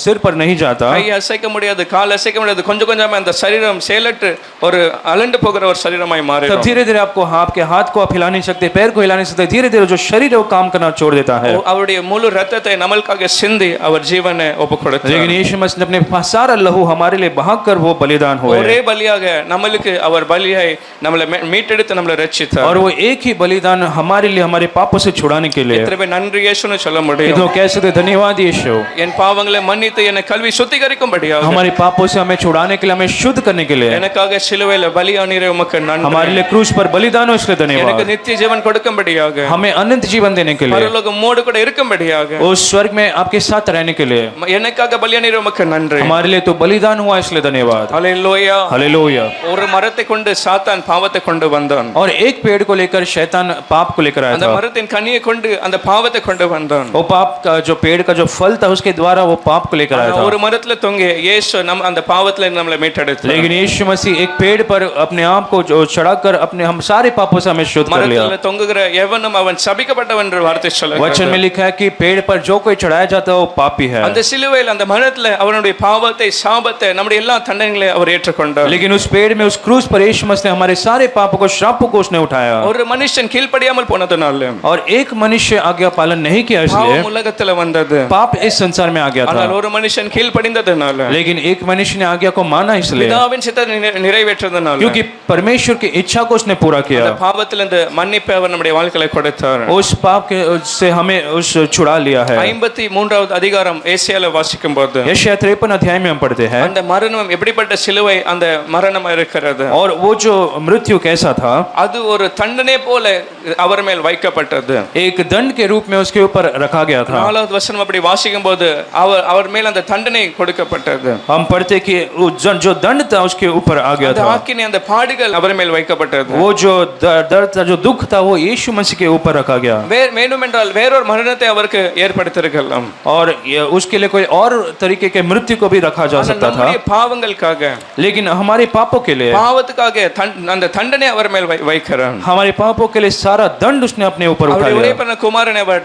सिर पर नहीं जाता, கை அசைக்க முடியாது, கால் அசைக்க முடியாது, கொஞ்சம் கொஞ்சமா அந்த சரீரம் செயலற்று ஒரு அலண்டு போகிற ஒரு சரீரமாய் तब மாறிடும். धीरे धीरे आपको आपके हाथ को आप हिला नहीं सकते, पैर को हिला नहीं सकते, धीरे धीरे जो शरीर है वो काम करना छोड़ देता है। அவருடைய முழு ரத்தத்தை நம்மளுக்காக சிந்தி அவர் ஜீவனை ஒப்பு கொடுத்தார். लेकिन यीशु मसीह ने अपने सारा लहू हमारे लिए बहाकर वो बलिदान हुए, ஒரே பலியாக நம்மளுக்கு அவர் பலியை நம்மளை மீட்டெடுத்து நம்மளை ரட்சித்தார். और वो एक ही बलिदान हमारे लिए हमारे पापों से छुड़ाने के लिए। எத்தனை பேர் नன்றி இயேசுன்னு சொல்ல முடியும்? तो कैसे धन्यवाद यीशु, என் பாவங்களை மன்னித்து என்னை கல்வி சுத்திகரிக்கும்படியாக हमारे पाप पापों से हमें छुड़ाने के लिए, हमें शुद्ध करने के लिए, எனக்காக சிலுவையில பலியானீரே உமக்கு நன்றி. हमारे लिए क्रूस पर बलिदान हो, इसलिए எனக்கு धन्यवाद. நித்திய ஜீவன் கொடுக்கும்படியாக, हमें अनंत जीवन देने के लिए, பரலோகம் மோடு கூட இருக்கும்படியாக, उस स्वर्ग में आपके साथ रहने के लिए, எனக்காக பலியானீரே உமக்கு நன்றி. हमारे लिए तो बलिदान हुआ, इसलिए धन्यवाद. ஹல்லேலூயா. हालेलुया. ஒரு மரத்தை கொண்டு சாத்தான் பாவத்தை கொண்டு வந்தான். और एक पेड़ को लेकर शैतान पाप को लेकर आया அந்த था. மரத்தின் கனியை கொண்டு அந்த பாவத்தை கொண்டு வந்தான். वो पाप का जो पेड़ का जो फल था, उसके द्वारा वो पाप को लेकर आया था. ஒரு மரத்துல தொங்கி இயேசு நம்ம அந்த பாவத்துல நம்மளை மீட்டெடுத்தார். लेकिन यीशु मसीह एक पेड़ पर अपने आप को जो चढ़ाकर अपने हम सारे पापों से हमें शुद्ध कर लिया. மரத்துல தொங்குகிற எவனும் அவன் சபிக்கப்பட்டவன் என்று வார்த்தை சொல்லுகிறது. वचन में लिखा है कि पेड़ पर जो कोई चढ़ाया जाता है वो पापी है. அந்த சிலுவையில் அந்த மரத்துல அவனுடைய பாவத்தை சாபத்தை நம்முடைய எல்லா தண்டனைகளை அவர் ஏற்றுக்கொண்டார். लेकिन उस पेड़ में, उस क्रूस पर यीशु मसीह ने हमारे सारे पापों को, श्रापों को उसने उठाया. ஒரு மனுஷன் கீழ்ப்படியாமல் போனதனால और एक मनुष्य आज्ञा पालन नहीं किया, इसलिए பாவம் உலகத்துல வந்தது. पाप इस संसार में आ गया था. ஆனால் ஒரு மனுஷன் கீழ்ப்படிந்ததனால, लेकिन एक मनुष्य ने आज्ञा को माना, इसलिए பிதாவின் சித்தத்தை நிறைவேற்றதனால, क्योंकि परमेश्वर की इच्छा को उसने पूरा किया. அந்த பாவத்திலிருந்து மன்னிப்பை அவர் நம்முடைய வாழ்க்கையில கொடுத்தார். उस पाप के से हमें उस छुड़ा लिया है. 53வது அதிகாரம் ஏசாயால வாசிக்கும்போது, यशायाह 53 अध्याय में हम पढ़ते हैं, அந்த மரணம் எப்படிப்பட்ட சிலுவை அந்த மரணம் இருக்கிறது. और वो जो मृत्यु कैसा था, அது ஒரு தண்டனை போல அவர் மேல் வைக்கப்பட்டது. एक दंड के रूप में उसके ऊपर रखा गया था. 4வது வசனம் அப்படி வாசிக்கும்போது அவர் மேல் அந்த தண்டனை கொடுக்கப்பட்டது. हम पढ़ते कि जो दंड था उसके ऊपर आ गया அந்த था. ஆக்கினை அந்த பாடுகள் அவர் மேல் வைக்கப்பட்டது. वो जो दर्द था, जो दुख था, वो यीशु मसीह के ऊपर रखा गया. வேண்டுமென்றால் வேறொரு மரணத்தை அவருக்கு ஏற்படுத்தியிருக்கலாம். और उसके लिए कोई और तरीके के मृत्यु को भी रखा जा सकता था. நம்முடைய பாவங்களுக்காக, लेकिन हमारे पापों के लिए, பாவத்துக்காக அந்த தண்டனை அவர் மேல் வைக்கிறார். हमारे पापों के लिए सारा दंड उसने अपने ऊपर उठा அவருடைய लिया. ஒரே பிறந்த குமாரனை அவர்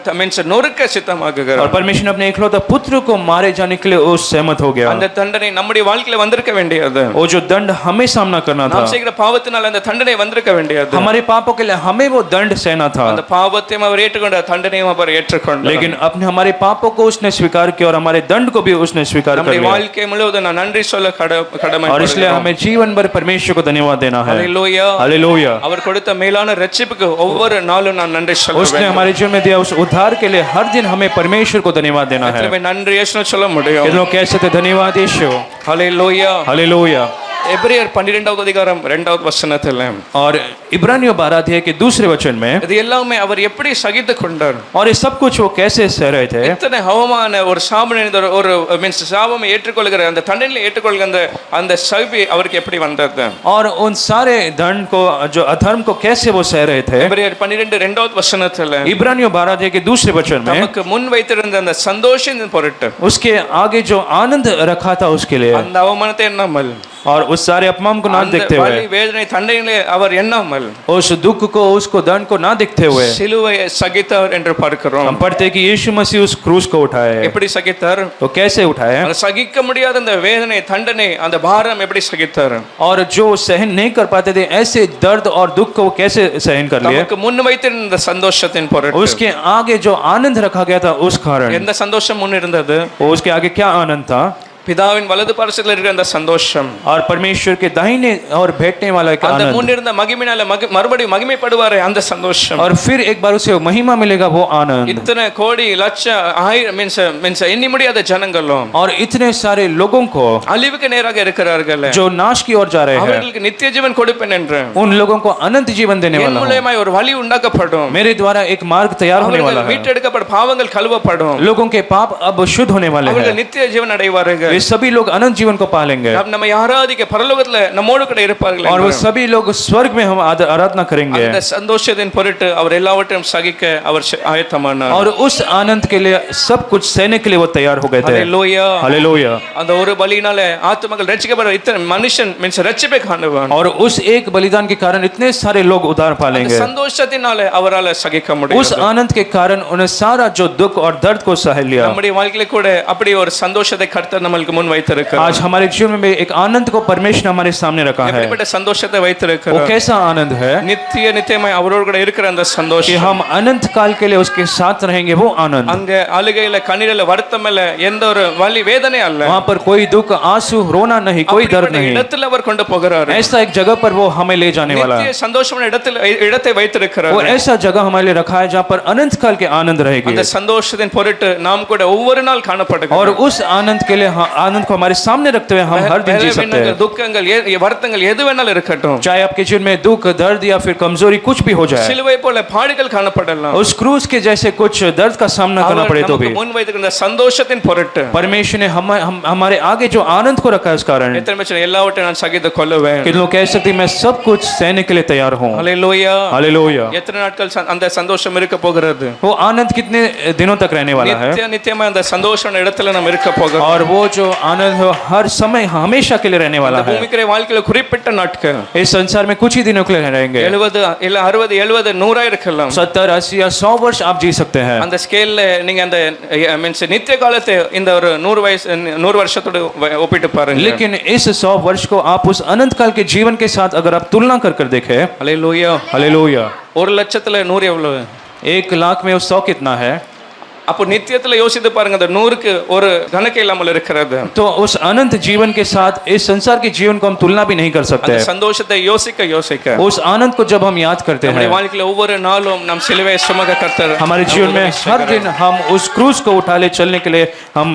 நொறுக்க சித்தமாக்குகிறார். और परमेश्वर ने अपने इकलौते पुत्र को मारे जाने के लिए उस सहमत हो गया. அந்த தண்டனை நம்முடைய வாழ்க்கையில வந்திருக்க வேண்டியது. वो जो दंड हमें सामना करना था, நாம் செய்கிற பாவத்தினால் அந்த தண்டனை வந்திருக்க வேண்டியது. हमारे पापों के लिए हमें वो दंड सहना था. அந்த பாவத்தையும் அவர் ஏற்றுக்கொண்டார், தண்டனையும் அவர் ஏற்றுக்கொண்டார். लेकिन अपने हमारे पापों को उसने स्वीकार किया और हमारे दंड को भी उसने स्वीकार कर நம்முடைய लिया. வாழ்க்கை முழுவதும் நான் நன்றி சொல்ல கடமை. और इसलिए हमें जीवन भर परमेश्वर को धन्यवाद देना है. ஹல்லேலூயா. हालेलुया. அவர் கொடுத்த மேலான ரட்சிப்புக்கு ஒவ்வொரு நாளும் நான் நன்றி சொல்ல उसने வேண்டும். हमारे जीवन में दिया उस उद्धार के लिए हर दिन हमें परमेश्वर को धन्यवाद देना है. எத்தனை பேர் நன்றி இயேசுன்னு சொல்ல முடியும்? कितनों कह सकते धन्यवाद यीशु. ஹல்லேலூயா. हालेलुया. எபிரேயர் 12வது அதிகாரம் 2வது வசனத்தில், और इब्रानियों 12 अध्याय के दूसरे वचन में, இது எல்லாமே அவர் எப்படி சகித்து கொண்டார். और ये सब कुछ वो कैसे सह रहे थे. இத்தனை அவமான ஒரு சாபனை ஒரு மீன்ஸ் சாபம் ஏற்றுக்கொள்கிற அந்த தண்டனை ஏற்றுக்கொள்கிற அந்த சகிப்பு அவருக்கு எப்படி வந்தது. और उन सारे दंड को, जो अधर्म को, कैसे वो सह रहे थे. எபிரேயர் 12:2வது வசனத்தில், इब्रानियों 12 अध्याय के दूसरे वचन में, நமக்கு முன் வைத்திருந்த அந்த சந்தோஷத்தின் பொருட்டு उसके आगे जो आनंद रखा था उसके लिए, அந்த அவமானத்தை எண்ணாமல், और उस सारे अपमान को ना அந்த देखते வலி हुए, வேதனை தண்டனைகளை அவர் எண்ணாமல் उस दुख को, उसको दंड को ना देखते हुए, சிலுவையை சகித்தார் என்று பார்க்கிறோம். हम पढ़ते हैं कि यीशु मसीह उस क्रूस को उठाए. எப்படி சகித்தார்? तो कैसे उठाए, அந்த சகிக்க முடியாத அந்த வேதனை தண்டனை அந்த பாரம் எப்படி சகித்தார்? और जो सहन नहीं कर पाते थे ऐसे दर्द और दुख को वो कैसे सहन कर लिए. நமக்கு முன் வைத்திருந்த சந்தோஷத்தின் பொருட்டு, उसके आगे जो आनंद रखा गया था उस कारण, எந்த சந்தோஷம் முன் இருந்தது? उसके आगे क्या आनंद था. பிதாவின் வலது பார்சத்தில் இருக்கிற அந்த சந்தோஷம், और परमेश्वर के दाहिने और बैठने वाला एक அந்த आनंद, முன் இருந்த மகிமையினால மறுபடியும் மகிமைப்படுவாரே அந்த சந்தோஷம், और फिर एक बार उसे महिमा मिलेगा वो आनंद. இத்தனை கோடி லட்ச ஆயிரம் மீன்ஸ் எண்ணி முடியாத ஜனங்களும் और इतने सारे लोगों को அழிவுக்கு நேராக இருக்கிறார்கள், जो नाश की ओर जा रहे हैं, அவர்களுக்கு நித்திய ஜீவன் கொடுப்பேன் என்று उन लोगों को अनंत जीवन देने என் वाला हूं. மூலமாய் ஒரு வழி உண்டாக்கப்படும். मेरे द्वारा एक मार्ग तैयार होने वाला அவர்கள் है. மீட்டெடுக்கப்படும் பாவங்கள் கழுவப்படும். लोगों के पाप अब शुद्ध होने वाले அவர்கள் हैं. நித்திய ஜீவன் அடைவார்கள். वे सभी लोग अनंत जीवन को पालेंगे, நம்ம ஆராதிக்க பரலோகத்துல நம்மோடு கூட இருப்பார்கள். और वो सभी लोग स्वर्ग में हम आराधना करेंगे. அந்த சந்தோஷத்தின் பொருட்டு அவர் எல்லாவற்றையும் சகிக்க அவர் ஆயத்தமானார். और उस आनंद के लिए सब कुछ सहने के लिए वो तैयार हो गए थे. ஹல்லேலூயா. हालेलुया. அந்த ஒரு பலியினால ஆத்துமக்கள் ரட்சிக்கப்படுற இத்தனை மனுஷன் மீன்ஸ் ரட்சிப்பை காணுவான். और उस एक बलिदान के कारण इतने सारे लोग उद्धार அந்த पालेंगे. சந்தோஷத்தினால அவரால் சகிக்க முடியும். उस आनंद के कारण उन्हें सारा जो दुख और दर्द को सह लिया. நம்முடைய வாழ்க்கையில கூட அப்படி ஒரு சந்தோஷத்தை கர்த்தர் நமக்கு முன் வைத்திருக்கிறார். आज हमारे जीवन में एक आनंद को परमेश्वर ने हमारे सामने रखा है. எப்படிப்பட்ட சந்தோஷத்தை वो வைத்திருக்கிறார்? कैसा आनंद है நித்தியமாய் அவரோடு கூட இருக்கிற அந்த कि சந்தோஷம். हम अनंत काल के लिए उसके साथ रहेंगे. वो आनंद, அங்க அழுகையில கண்ணீரில வருத்தம் இல்ல, எந்த ஒரு வலி வேதனை அல்ல. वहाँ पर कोई दुख, आंसू, रोना नहीं, कोई दर्द அப்படிப்பட்ட नहीं. இடத்துல அவர் கொண்டு போகிறார். ऐसा एक जगह पर वो हमें ले जाने वाला நித்திய है. சந்தோஷமான இடத்தை வைத்திருக்கிறார். वो ऐसा जगह हमारे लिए रखा है जहाँ पर अनंत काल के आनंद रहेगी. அந்த சந்தோஷத்தின் பொருட்டு நாம் கூட ஒவ்வொரு நாள் காணப்படுகிறோம். और उस आनंद के लिए आनंद को हमारे सामने रखते हुए हम हर दिन जी सकते हैं। துக்கங்கள் வருத்தங்கள் எது வேணாலும் இருக்கட்டும், चाहे आपके जीवन में दुख, दर्द या फिर कमजोरी कुछ भी हो जाए, சிலுவை போல பாடுகள் காணப்படலாம், उस क्रूस के जैसे कुछ दर्द का सामना करना அவர் पड़े तो भी நமக்கு முன் வைத்திருக்கிற சந்தோஷத்தின் பொருட்டு परमेश्वर ने हमारे आगे जो आनंद को रखा है उस कारण எத்தனை பேர் எல்லாவற்றையும் நான் சகித்து கொள்ளுவேன், कि लोग कह सकते हैं मैं सब कुछ सहने के लिए तैयार हूँ। ஹல்லேலூயா, हालेलुया। எத்தனை நாட்கள் அந்த சந்தோஷம் இருக்க போகிறது, वो आनंद कितने दिनों तक रहने वाला है, நித்தியமா அந்த சந்தோஷம் இடத்துல நம்ம இருக்க போகிறோம்। और वो जो आनंद है हर समय हमेशा के लिए रहने वाला है। பூமிக்கிற வாழ்க்கையில குறிப்பிட்ட நாட்கள், इस संसार में कुछ ही दिनों के लिए रहेंगे, 70 இல்ல 60 70 100 இருக்கலாம், 70 80 या 100 वर्ष आप जी सकते हैं। அந்த ஸ்கேல்ல நீங்க அந்த மீன்ஸ் நித்திய காலத்தை இந்த ஒரு 100 வயசு 100 வருஷத்தோட ஒப்பிட்டு பாருங்க। लेकिन इस 100 वर्ष को आप उस अनंत काल के जीवन के साथ अगर आप तुलना कर देखें, ஹல்லேலூயா, हालेलुया, 1 லட்சத்துல 100 எவ்வளவு, 1 लाख में उस 100 कितना है? அப்போ நித்தியத்துல யோசித்து பாருங்க, அந்த 100க்கு ஒரு கணக்கு இல்லாமல் இருக்கிறது। तो उस अनंत जीवन के साथ इस संसार के जीवन को हम तुलना भी नहीं कर सकते। அந்த சந்தோஷத்தை யோசிக்க उस आनंद को जब हम याद करते हैं, நம்முடைய வாழ்க்கையில ஒவ்வொரு நாளும் நாம் சிலுவையை சுமக்க கர்த்தர் हमारे जीवन में हर दिन हम उस क्रूज को उठा ले चलने के लिए हम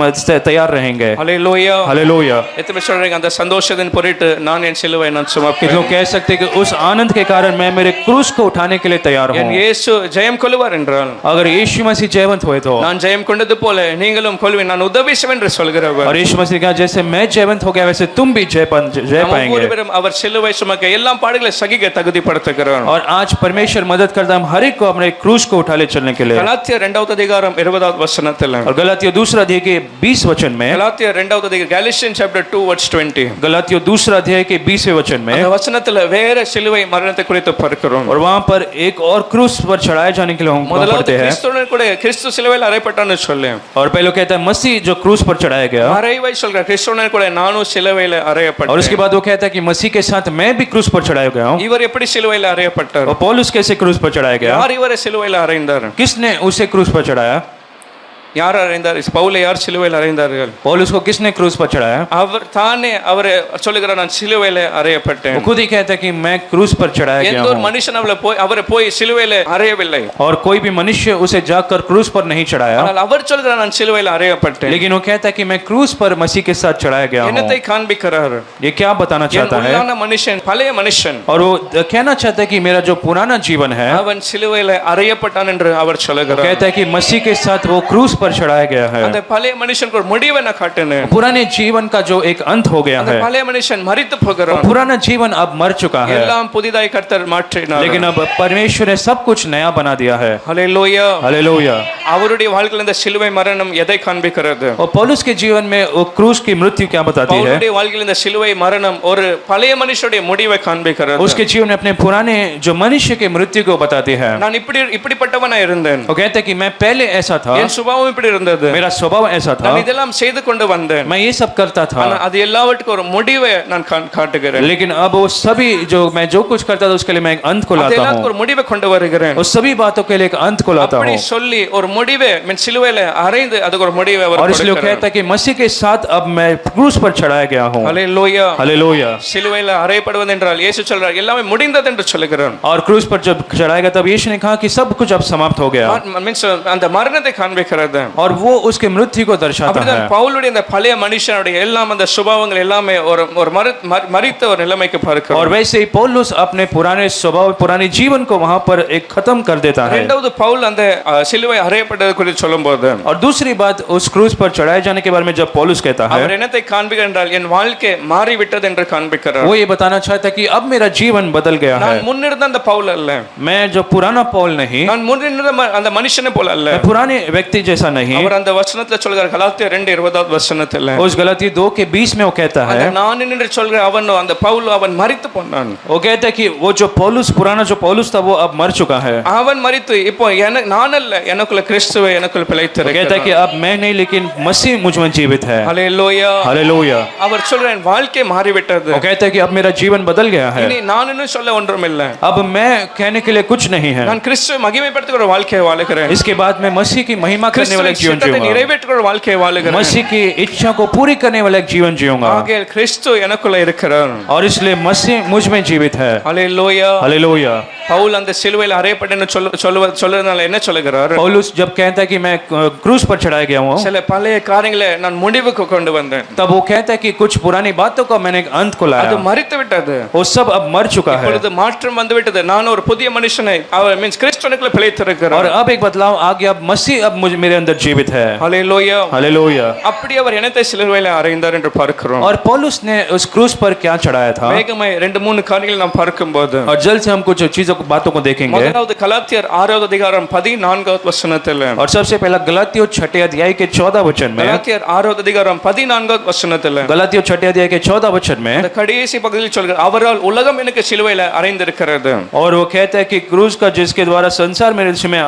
तैयार रहेंगे। ஹல்லேலூயா, हालेलुया। எத்தனை பேர் சொல்றீங்க அந்த சந்தோஷத்தின் பொருட்டு நான் என் சிலுவை நான் कि சுமப்பேன், लोग कह सकते हैं कि उस आनंद के कारण मैं मेरे क्रूज को उठाने के लिए तैयार என் हूँ। இயேசு ஜெயம் கொள்வார் என்றால், अगर यीशु मसीह जयवंत हुए तो, நான் ஜெயம் கொண்டது போல நீங்களும் கொள்வேன், நான் உதவி செய்வேன் என்று சொல்கிறவர்। और यीशु मसीह ने कहा जैसे मैं जयवंत हो गया वैसे तुम भी जय நாம் पाएंगे। ஒவ்வொருவரும் அவர் சிலுவை சுமக்க எல்லா பாடுகளை சகிக்க தகுதிப்படுத்துகிறார்। और आज परमेश्वर मदद करता है हम हर एक को अपने क्रूज को उठा ले चलने के लिए। கலாத்தியர் 2வது அதிகாரம் 20வது வசனத்தில், और गलातियों 2 अध्याय के 20 वचन में, கலாத்தியர் 2வது அதிகாரம் Galatians chapter 2 verse 20, गलातियों 2 अध्याय के 20वें वचन में, அந்த வசனத்துல வேற சிலுவை மரணத்தை குறித்து பார்க்கிறோம்। और वहां पर एक और क्रूस पर चढ़ाए जाने के लिए हम முதலாவது पढ़ते हैं। கிறிஸ்துவுடன் கூட கிறிஸ்து சிலுவையில் அறையப்பட்டான்னு சொல்லு, और पहले कहता है मसीह जो क्रूस पर चढ़ाया गया, அறைவை சொல்ற கிறிஸ்துவுடன் கூட நானும் சிலுவையில் और அறையப்பட்டேன்। उसके बाद वो कहता है कि मसीह के साथ मैं भी क्रूस पर चढ़ाया गया हूँ। இவர் எப்படி சிலுவையில் அறையப்பட்டார், और पौलुस कैसे क्रूस पर चढ़ाया गया? யார் இவரை சிலுவையில் அறைந்தார், किसने उसे क्रूस पर चढ़ाया? யார் அறைந்தார், பவுலை யார் சிலுவையில் அறைந்தார்கள், पौलुस को किसने क्रूस पर चढ़ाया? அவர் தானே அவர் சொல்லுகிறார் நான் சிலுவையில் அறையப்பட்டேன்। वो खुद ही कहता है कि मैं क्रूस पर चढ़ाया गया எந்த ஒரு हूँ। மனுஷன் அவரை போய் சிலுவையில் அறையவில்லை, और कोई भी मनुष्य उसे जाकर क्रूस पर नहीं चढ़ाया, ஆனால் அவர் சொல்கிறார் நான் சிலுவையில் அறையப்பட்டேன்। लेकिन वो कहता है कि मैं क्रूस पर मसीह के साथ चढ़ाया गया हूँ। என்னத்தை காண்பிக்கிறார், ये क्या बताना என் चाहता है? உள்ளான மனுஷன் பழைய மனுஷன் और वो कहना चाहता है कि मेरा जो पुराना जीवन है, அவன் சிலுவையில் அறையப்பட்டான் என்று அவர் சொல்லுகிறார்। कहता है कि मसीह के साथ वो क्रूस पर चढ़ाया गया है। அந்த பழைய மனுஷனுக்கு ஒரு முடிவை நான் காட்டினேன், पुराने जीवन का जो एक अंत हो गया அந்த है, பழைய மனுஷன் மரித்து போகிறான், पुराना जीवन अब मर चुका है, எல்லாம் புதிதாய் கர்த்தர் மாற்றினார்। लेकिन अब परमेश्वर ने सब कुछ नया बना दिया है। ஹல்லேலூயா, हालेलुया। அவருடைய வாழ்க்கையில் இந்த சிலுவை மரணம் எதை காண்பிக்கிறது, और पौलुस के जीवन में वो क्रूस की मृत्यु क्या बताती है? பவுலுடைய வாழ்க்கையில் இந்த சிலுவை மரணம் ஒரு பழைய மனுஷனுடைய முடிவை காண்பிக்கிறது। उसके जीवन में अपने पुराने जो मनुष्य के मृत्यु को बताती है। நான் இப்படிப்பட்டவனா இருந்தேன், वो कहता है कि मैं पहले ऐसा था, என் சுபாவம் இப்படி இருந்தது, मेरा स्वभाव ऐसा था, நான் இதெல்லாம் செய்து கொண்டு வந்தேன், मैं ये सब करता था, ஆனா அது எல்லாவற்றுக்கும் ஒரு முடிவை நான் காட்டுகிறேன், लेकिन अब वो सभी मैं जो कुछ करता था उसके लिए मैं एक अंत को அது लाता எல்லாத்துக்கும் हूँ। ஒரு முடிவை கொண்டு வருகிறேன்। उस सभी बातों के लिए एक अंत को लाता அப்படி हूँ। சொல்லி ஒரு முடிவை சிலுவையில அறைந்து அதுக்கு ஒரு முடிவை அவர் और इसलिए वो कहता है कि मसीह के साथ अब मैं क्रूस पर चढ़ाया गया हूँ। ஹல்லேலூயா, हालेलुया। சிலுவையில அறையப்படுவது என்றால் இயேசு சொல்றார் எல்லாமே முடிந்தது என்று சொல்லுகிறார்। और क्रूस पर जब चढ़ाया गया तब यीशु ने कहा कि सब कुछ अब समाप्त हो गया, மீன்ஸ் அந்த மரணத்தை காண்பிக்கிறது। और वो उसके मृत्यु को दर्शाता அப்படிதான் है। பவுலுடைய இந்த பழைய மனுஷனுடைய எல்லாம் அந்த சுபாவங்கள் எல்லாமே ஒரு மரித்த ஒரு நிலைமைக்கு और பார்க்கிறோம்। वैसे ही पौलुस अपने पुराने स्वभाव पुराने जीवन को वहां पर एक खत्म कर देता है। இரண்டாவது பவுல் அந்த சிலுவை அறையப்பட்டது குறித்து சொல்லும்போது और दूसरी बात उस क्रूस पर चढ़ाए जाने के बारे में जब पौलुस कहता है, அவர் என்னத்தை காண்பிக்கிறார் என்றால் என் வாழ்க்கை மாறிவிட்டது என்று காண்பிக்கிறார்। वो ये बताना चाहता है कि अब मेरा जीवन बदल गया है। நான் முன்னிருந்த அந்த பவுல் அல்ல, मैं जो पुराना पौल नहीं, நான் முன்னிருந்த அந்த மனுஷனை போல அல்ல, मैं पुराने व्यक्ति जैसा नहीं। அவர் அந்த வசனத்துல சொல்கிறார் கலாத்தியர் 2:20 வசனத்துல, उस गलाती 2:20 में वो कहता है, நான் என்று சொல்கிற அவன் அந்த பவுல் அவன் மரித்து போனான், वो कहता है कि वो जो पौलुस पुराना जो पौलुस था वो अब मर चुका है। அவன் மரித்து இப்போ நான் அல்ல எனக்குள்ள கிறிஸ்துவே எனக்குள்ள பிழைத்திருக்கிறார்। कहता है कि अब मैं नहीं लेकिन मसीह मुझ में जीवित है। ஹல்லேலூயா, हालेलुया। அவர் சொல்றான் வாழ்க்கை மாறிவிட்டது, वो कहता है कि अब मेरा जीवन बदल गया है, இனி நான் சொல்ல ஒன்றும் இல்லை, अब मैं कहने के लिए कुछ नहीं है, நான் கிறிஸ்துவை மகிமைப்படுத்துகிற வாழ்க்கையை வாழுகிறேன், इसके बाद मैं मसीह की महिमा करने वाला वाला एक जीवन சித்தத்தை जीऊंगा நிறைவேற்றுகிற வாழ்க்கையை வாழுகிறேன். मसीह की इच्छा को पूरी करने वाला एक जीवन जीऊंगा ஆகையால் கிறிஸ்து எனக்குள்ள இருக்கிறார். और इसलिए मसीह मुझ में जीवित है ஹல்லேலூயா. हालेलुया பவுல் அந்த சிலுவையில் அறையப்பட்டேன்னு சொல்லுறதுனால என்ன சொல்லுகிறார்? पौलुस जब कहता है कि मैं क्रूस पर चढ़ाया गया हूँ சில பழைய காரியங்களை நான் முடிவுக்கு கொண்டு வந்தேன். तब वो कहता है कि कुछ पुरानी बातों का मैंने एक अंत को அது लाया மரித்து விட்டது. वो सब अब मर चुका है இப்பொழுது மாற்றம் வந்து விட்டது. நான் ஒரு புதிய மனுஷனை அவர் மீன்ஸ் கிறிஸ்துவுக்குள்ள और பிழைத்திருக்கிறேன். अब एक बदलाव आ गया अब मसीह अब मुझे मेरे अंदर जीवित है ஹல்லேலூயா. हालेलुया அப்படி அவர் என்னத்தை சிலுவையில் அறைந்தார் என்று பார்க்கிறோம். और पौलुस ने उस क्रूस पर क्या चढ़ाया था வேகமாய் 2-3 காரியங்களை நாம் பார்க்கும்போது और जल्द से हम कुछ चीजों को बातों को देखेंगे முதலாவது கலாத்தியர் 6வது அதிகாரம் 14வது வசனத்தில் और सबसे पहला गलातियों 6 अध्याय के 14 वचन में கலாத்தியர் 6வது அதிகாரம் 14வது வசனத்தில் गलातियों 6 अध्याय के 14 वचन में அந்த கடைசி பகுதியில் சொல்கிறார் அவரால் உலகம் எனக்கு சிலுவையில் அறைந்திருக்கிறது. और वो कहता है कि क्रूस का जिसके द्वारा संसार मेरे में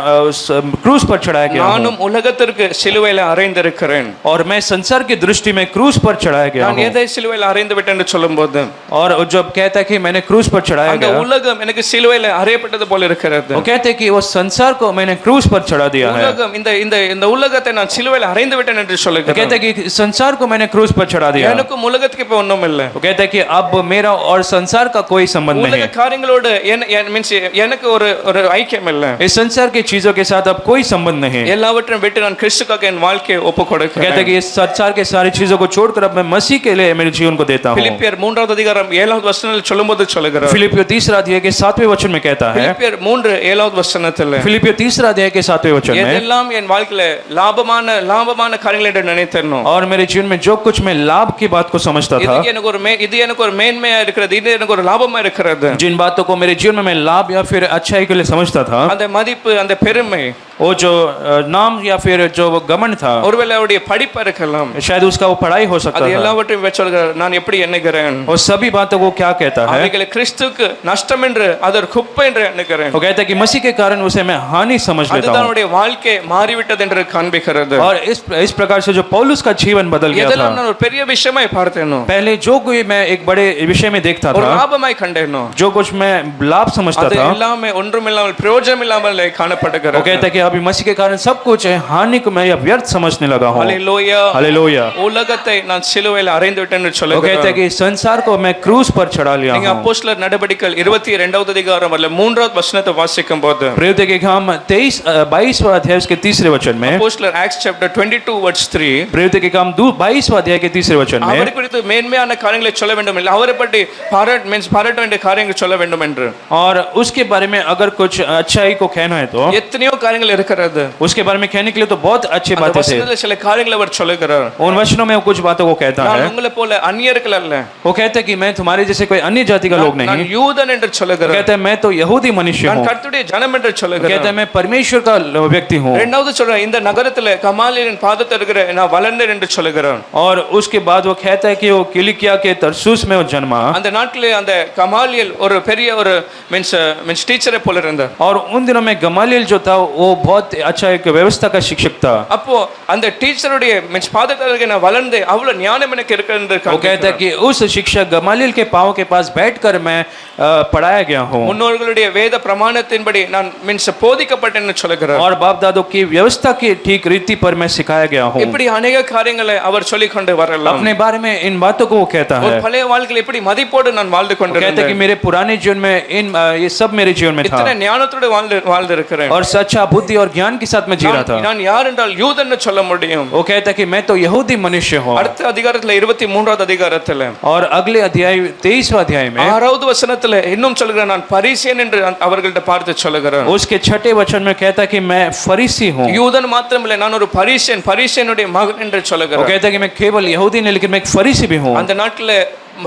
क्रूस पर चढ़ाया गया हूं நானும் உலகத்திற்கு சிலுவையில் அறைந்திருக்கிறேன். और मैं संसार की दृष्टि में क्रूस पर चढ़ाया गया நான் हूं எதை சிலுவையில் அறைந்து விட்டேன் என்று சொல்லும்போது और जब कहता है कि मैंने क्रूस पर चढ़ाया அந்த गया உலகம் எனக்கு சிலுவையில் அறையப்பட்டது போல இருக்கிறது. वो कहते हैं कि वो संसार को मैंने क्रूस पर चढ़ा दिया है உலகம் இந்த இந்த இந்த உலகத்தை நான் சிலுவையில் அறைந்து விட்டேன் என்று वो சொல்லுகிறார். कहते हैं कि संसार को मैंने क्रूस पर चढ़ा दिया எனக்கும் உலகத்துக்கு இப்ப ஒண்ணும் இல்லை. वो कहता है कि अब मेरा और संसार का कोई संबंध नहीं உலக है காரியங்களோடு மீன்ஸ் எனக்கு ஒரு ஒரு ஐக்கியம் இல்லை. इस संसार की चीजों के साथ अब कोई संबंध नहीं है எல்லாவற்றையும் விட்டு நான் கிறிஸ்துக்காக என் வாழ்க்கையை ஒப்புக் कहते हैं கொடுக்கிறேன். कि इस संसार के सारी चीजों को छोड़कर अब मैं मसीह के लिए मेरे जीवन को देता हूँ பிலிப்பியர் 3வது அதிகாரம் 7வது வசனத்தில் சொல்லும்போது சொல்லுகிறார். फिलिपियो 3 अध्याय के 7वें वचन में कहता है பிலிப்பியர் 3:7வது வசனத்தில் फिलिपियो 3 अध्याय के 7वें वचन में எதெல்லாம் என் வாழ்க்கையில லாபமான காரியங்கள் என்று நினைத்தேனோ और मेरे जीवन में जो कुछ मैं लाभ की बात को समझता था இது எனக்கு ஒரு மேன்மையா இருக்கிறது, இது எனக்கு ஒரு லாபமா இருக்கிறது. जिन बातों को मेरे जीवन में मैं लाभ या फिर अच्छाई के लिए समझता था அந்த மதிப்பு அந்த பெருமை वो जो नाम या फिर जो वो घमंड था ஒருவேளை அவருடைய படிப்பா இருக்கலாம். शायद उसका वो पढ़ाई हो सकता அது था எல்லாவற்றையும் வச்சு சொல்கிறார் நான் எப்படி எண்ணுகிறேன். और सभी बातों को क्या कहता है அவைகளை கிறிஸ்துவுக்கு நஷ்டம் என்று அதர் குப்பை என்று எண்ணுகிறேன். वो कहता है कि मसीह के कारण उसे मैं हानि समझ लेता அதுதான் हूँ அவருடைய வாழ்க்கை மாறிவிட்டது என்று காண்பிக்கிறது. और इस प्रकार से जो पौलुस का जीवन बदल गया எதெல்லாம் था நான் ஒரு பெரிய விஷயமாய் பார்த்தேனோ, पहले जो कोई मैं एक बड़े विषय में देखता ஒரு था லாபமாய் கண்டேனோ, जो कुछ मैं लाभ समझता அது था எல்லாமே ஒன்றுமில்லாமல் பிரயோஜனம் இல்லாமல் वो காணப்படுகிறது. कहता है कि अभी मसीह के कारण सब कुछ है हानि को मैं अब व्यर्थ समझने लगा हूँ ஹல்லேலூயா. हालेलुया உலகத்தை நான் சிலுவையில் அறைந்து விட்டேன் என்று वो कहता है சொல்லுகிறார். कि संसार को मैं क्रूस पर चढ़ा लिया நீங்க हूँ அப்போஸ்தலர் நடவடிக்கைகள் 22வது அதிகாரம் அல்ல 3வது வசனத்தை வாசிக்கும் போது प्रेरित के काम 22वां अध्याय उसके 3रे वचन में அப்போஸ்தலர் ஆக்ட்ஸ் சாப்டர் 22 verse 3 प्रेरित के काम 22वां अध्याय के 3रे वचन में அவரை குறித்து மேன்மையான காரியங்களை சொல்ல வேண்டும் இல்லை அவரை பற்றி பாராட்ட வேண்டிய காரியங்களை சொல்ல வேண்டும் என்று और उसके बारे में अगर कुछ अच्छाई को कहना है तो எத்தனையோ காரியங்கள் இருக்கிறது. उसके बारे में कहने के लिए तो बहुत अच्छी அந்த बातें थे வசனத்துல சில காரியங்களை அவர் சொல்லுகிறார். उन वचनों में वो कुछ बातों को कहता நான் है உங்களை போல அந்நியர்கள் அல்ல, वो कहता है कि मैं तुम्हारे जैसे कोई अन्य जाति का लोग நான் नहीं யூதன் என்று वो சொல்லுகிறார். कहता है मैं तो यहूदी मनुष्य நான் हूँ கர்த்தருடைய ஜனம் என்று वो कहता சொல்லுகிறார். है मैं परमेश्वर का व्यक्ति हूँ இரண்டாவது சொல்ற இந்த நகரத்துல கமாலியலின் பாதத்தில் இருக்கிற நான் வளர்ந்தேன் என்று சொல்லுகிறார். और उसके बाद वो कहता है कि वो किलिकिया के तरसूस में वो जन्मा அந்த நாட்டிலே அந்த கமாலியல் ஒரு பெரிய ஒரு மீன்ஸ் டீச்சரை போல இருந்தார். और उन दिनों में गमालियल जो था वो बहुत अच्छा एक व्यवस्था का शिक्षक था அப்போ அந்த டீச்சருடைய மீன்ஸ் பாதத்தில் இருக்கிற நான் வளர்ந்து அவ்வளவு ஞானம் எனக்கு இருக்கிறது என்று वो कहता है कि उस शिक्षक गमालियल के पांव के पास बैठकर मैं पढ़ाया गया हूँ முன்னோர்களுடைய வேத பிரமாணத்தின்படி நான் மீன்ஸ் போதிக்கப்பட்டேன்னு சொல்லுகிறார். और बाप दादों की व्यवस्था की ठीक रीति पर मैं सिखाया गया हूँ இப்படி अनेक காரியங்களை அவர் சொல்லிக் கொண்டு வரலாம். अपने बारे में इन बातों को वो कहता ஒரு है பழைய வாழ்க்கையில் இப்படி மதிப்போடு நான் வாழ்ந்து वो कहता है कि கொண்டிருந்தேன். मेरे पुराने जीवन में ये सब मेरे जीवन में था இத்தனை ஞானத்தோடு வாழ்ந்து இருக்கிறேன். और सच्चा बुद्धि और ज्ञान के साथ में जी रहा था நான் யார் என்றால் யூதன்னு சொல்ல முடியும். वो कहता है कि मैं तो यहूदी मनुष्य हूँ அடுத்த அதிகாரத்துல 23வது அதிகாரத்துல और अगले अध्याय 23वां अध्याय में 6வது வசனத்துல இன்னும் சொல்கிறார் நான் பரிசேயன் என்று அவர்கள்ட்ட பார்த்து சொல்லுகிறார். उसके 6ठे वचन में कहता है कि मैं फरीसी हूँ யூதன் மாத்திரமில்லை நான் ஒரு பரிசேயனுடைய மகன் என்று वो சொல்லுகிறார். कहता है कि मैं केवल यहूदी नहीं लेकिन मैं एक फरीसी भी हूँ அந்த நாட்டில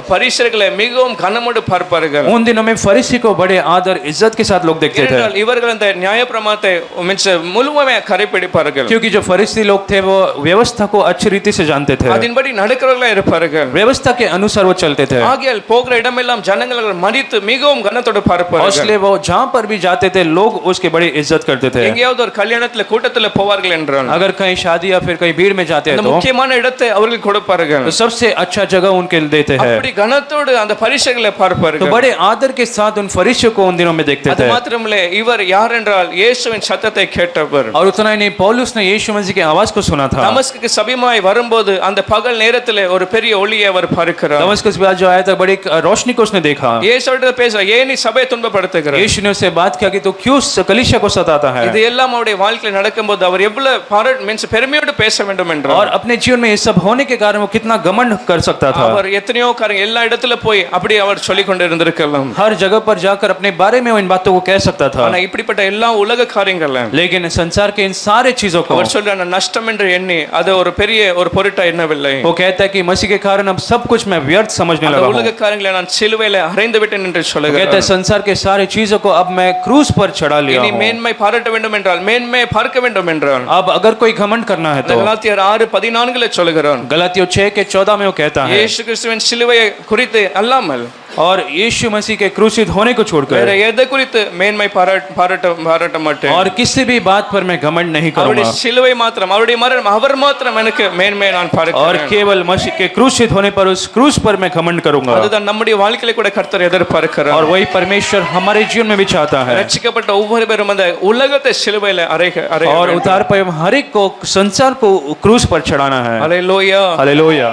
பரிசேயர்களை மிகவும் கனமோடு பார்ப்பார்கள். उन दिनों में फरीसी को बड़े आदर इज्जत के साथ लोग देखते थे ஏனென்றால் இவர்கள் அந்த நியாயப்பிரமாணத்தை மீன்ஸ் முழுமையாக கடைபிடிப்பார்கள். क्योंकि जो फरीसी लोग थे वो व्यवस्था को अच्छी रीति से जानते थे அதன்படி நடக்கிறவர்களா இருப்பார்கள். व्यवस्था के अनुसार वो चलते थे ஆகையால் போகிற இடமெல்லாம் ஜனங்கள் மதித்து மிகவும் கனத்தோடு பார்ப்பார்கள். इसलिए वो जहाँ पर भी जाते थे लोग उसकी बड़ी इज्जत करते थे எங்கேயாவது ஒரு கல்யாணத்துல கூட்டத்துல போவார்கள் என்றால் अगर कहीं शादी या फिर कहीं भीड़ में जाते हैं அந்த तो முக்கியமான இடத்தை அவர்கள் கொடுப்பார்கள். सबसे अच्छा जगह उनके लिए देते हैं அப்படி கனத்தோடு அந்த பரிசைகளை तो பார்ப்பார்கள். बड़े आदर के साथ उन फरीसियों को उन दिनों में देखते அது थे। மாத்திரமல்ல, இவர் யார் என்றால் இயேசுவின் சத்தத்தை கேட்டவர். और उतना ही नहीं, पौलुस ने यीशु मसीह की आवाज को सुना था। தமஸ்குக்கு சமீபமாய் வரும்போது அந்த பகல் நேரத்திலே ஒரு பெரிய ஒளியை அவர் பார்க்கிறார். दमिश्क के पास जो आया था, बड़ी रोशनी को उसने देखा। இயேசுவிடம் பேச, ஏன் நீ சபையை துன்பப்படுத்துகிறாய்? यीशु ने उससे बात किया कि तू क्यों कलीसिया को सताता है। இது எல்லாம் அவருடைய வாழ்க்கையில் நடக்கும்போது அவர் எவ்வளவு பெருமையோடு பேச வேண்டும் என்றார். और अपने जीवन में ये सब होने के कारण वो कितना घमंड कर सकता था। அவர் எத்தனையோ காரியங்கள் எல்லா இடத்துல போய் அப்படி அவர் சொல்லிக் கொண்டு இருந்திருக்கலாம். हर जगह पर जाकर अपने बारे में वो इन बातों को कह सकता था। ஆனா இப்படிப்பட்ட எல்லா உலக காரியங்கள் लेकिन संसार के इन सारे चीजों को அவர் சொல்ற நஷ்டம் என்று எண்ணி அது ஒரு பெரிய ஒரு பொருட்டா எண்ணவில்லை. वो कहता है कि मसीह के कारण अब सब कुछ मैं व्यर्थ समझने लगा हूं। உலக காரியங்களை நான் சிலுவையில அறைந்து விட்டேன் என்று சொல்லுகிறார். कहता है संसार के सारे चीजों को अब मैं क्रूस पर चढ़ा लिया இனி हूं। மேன்மை பாராட்ட வேண்டும் என்றால், மேன்மை பார்க்க வேண்டும் என்றால், अब अगर कोई घमंड करना है तो கலாத்தியர் 6:14 சொல்லுகிறார். गलातियों 6:14 में वो कहता है, இயேசு கிறிஸ்துவின் சிலுவையை குறித்து அல்லாமல் और यीशु मसीह के क्रूसित होने को வேற छोड़कर எதை குறித்து மேன்மை பாராட்ட மாட்டேன். और किसी भी बात पर मैं घमंड नहीं அவருடைய करूंगा। சிலுவை மாத்திரம், அவருடைய மரணம், அவர் மாத்திரம் எனக்கு மேன்மையை நான் और பார்க்கிறேன். केवल मसीह के क्रूसित होने पर उस क्रूस पर मैं घमंड करूंगा। அதுதான் நம்முடைய வாழ்க்கையில கூட கர்த்தர் எதிர்பார்க்கிறார். और वही परमेश्वर हमारे जीवन में भी चाहता है। ரட்சிக்கப்பட்ட ஒவ்வொரு பேரும் அந்த உலகத்தை சிலுவையில அறைய और उतार पर हर एक को संसार को क्रूस पर चढ़ाना है। அல்லேலூயா. हालेलुया।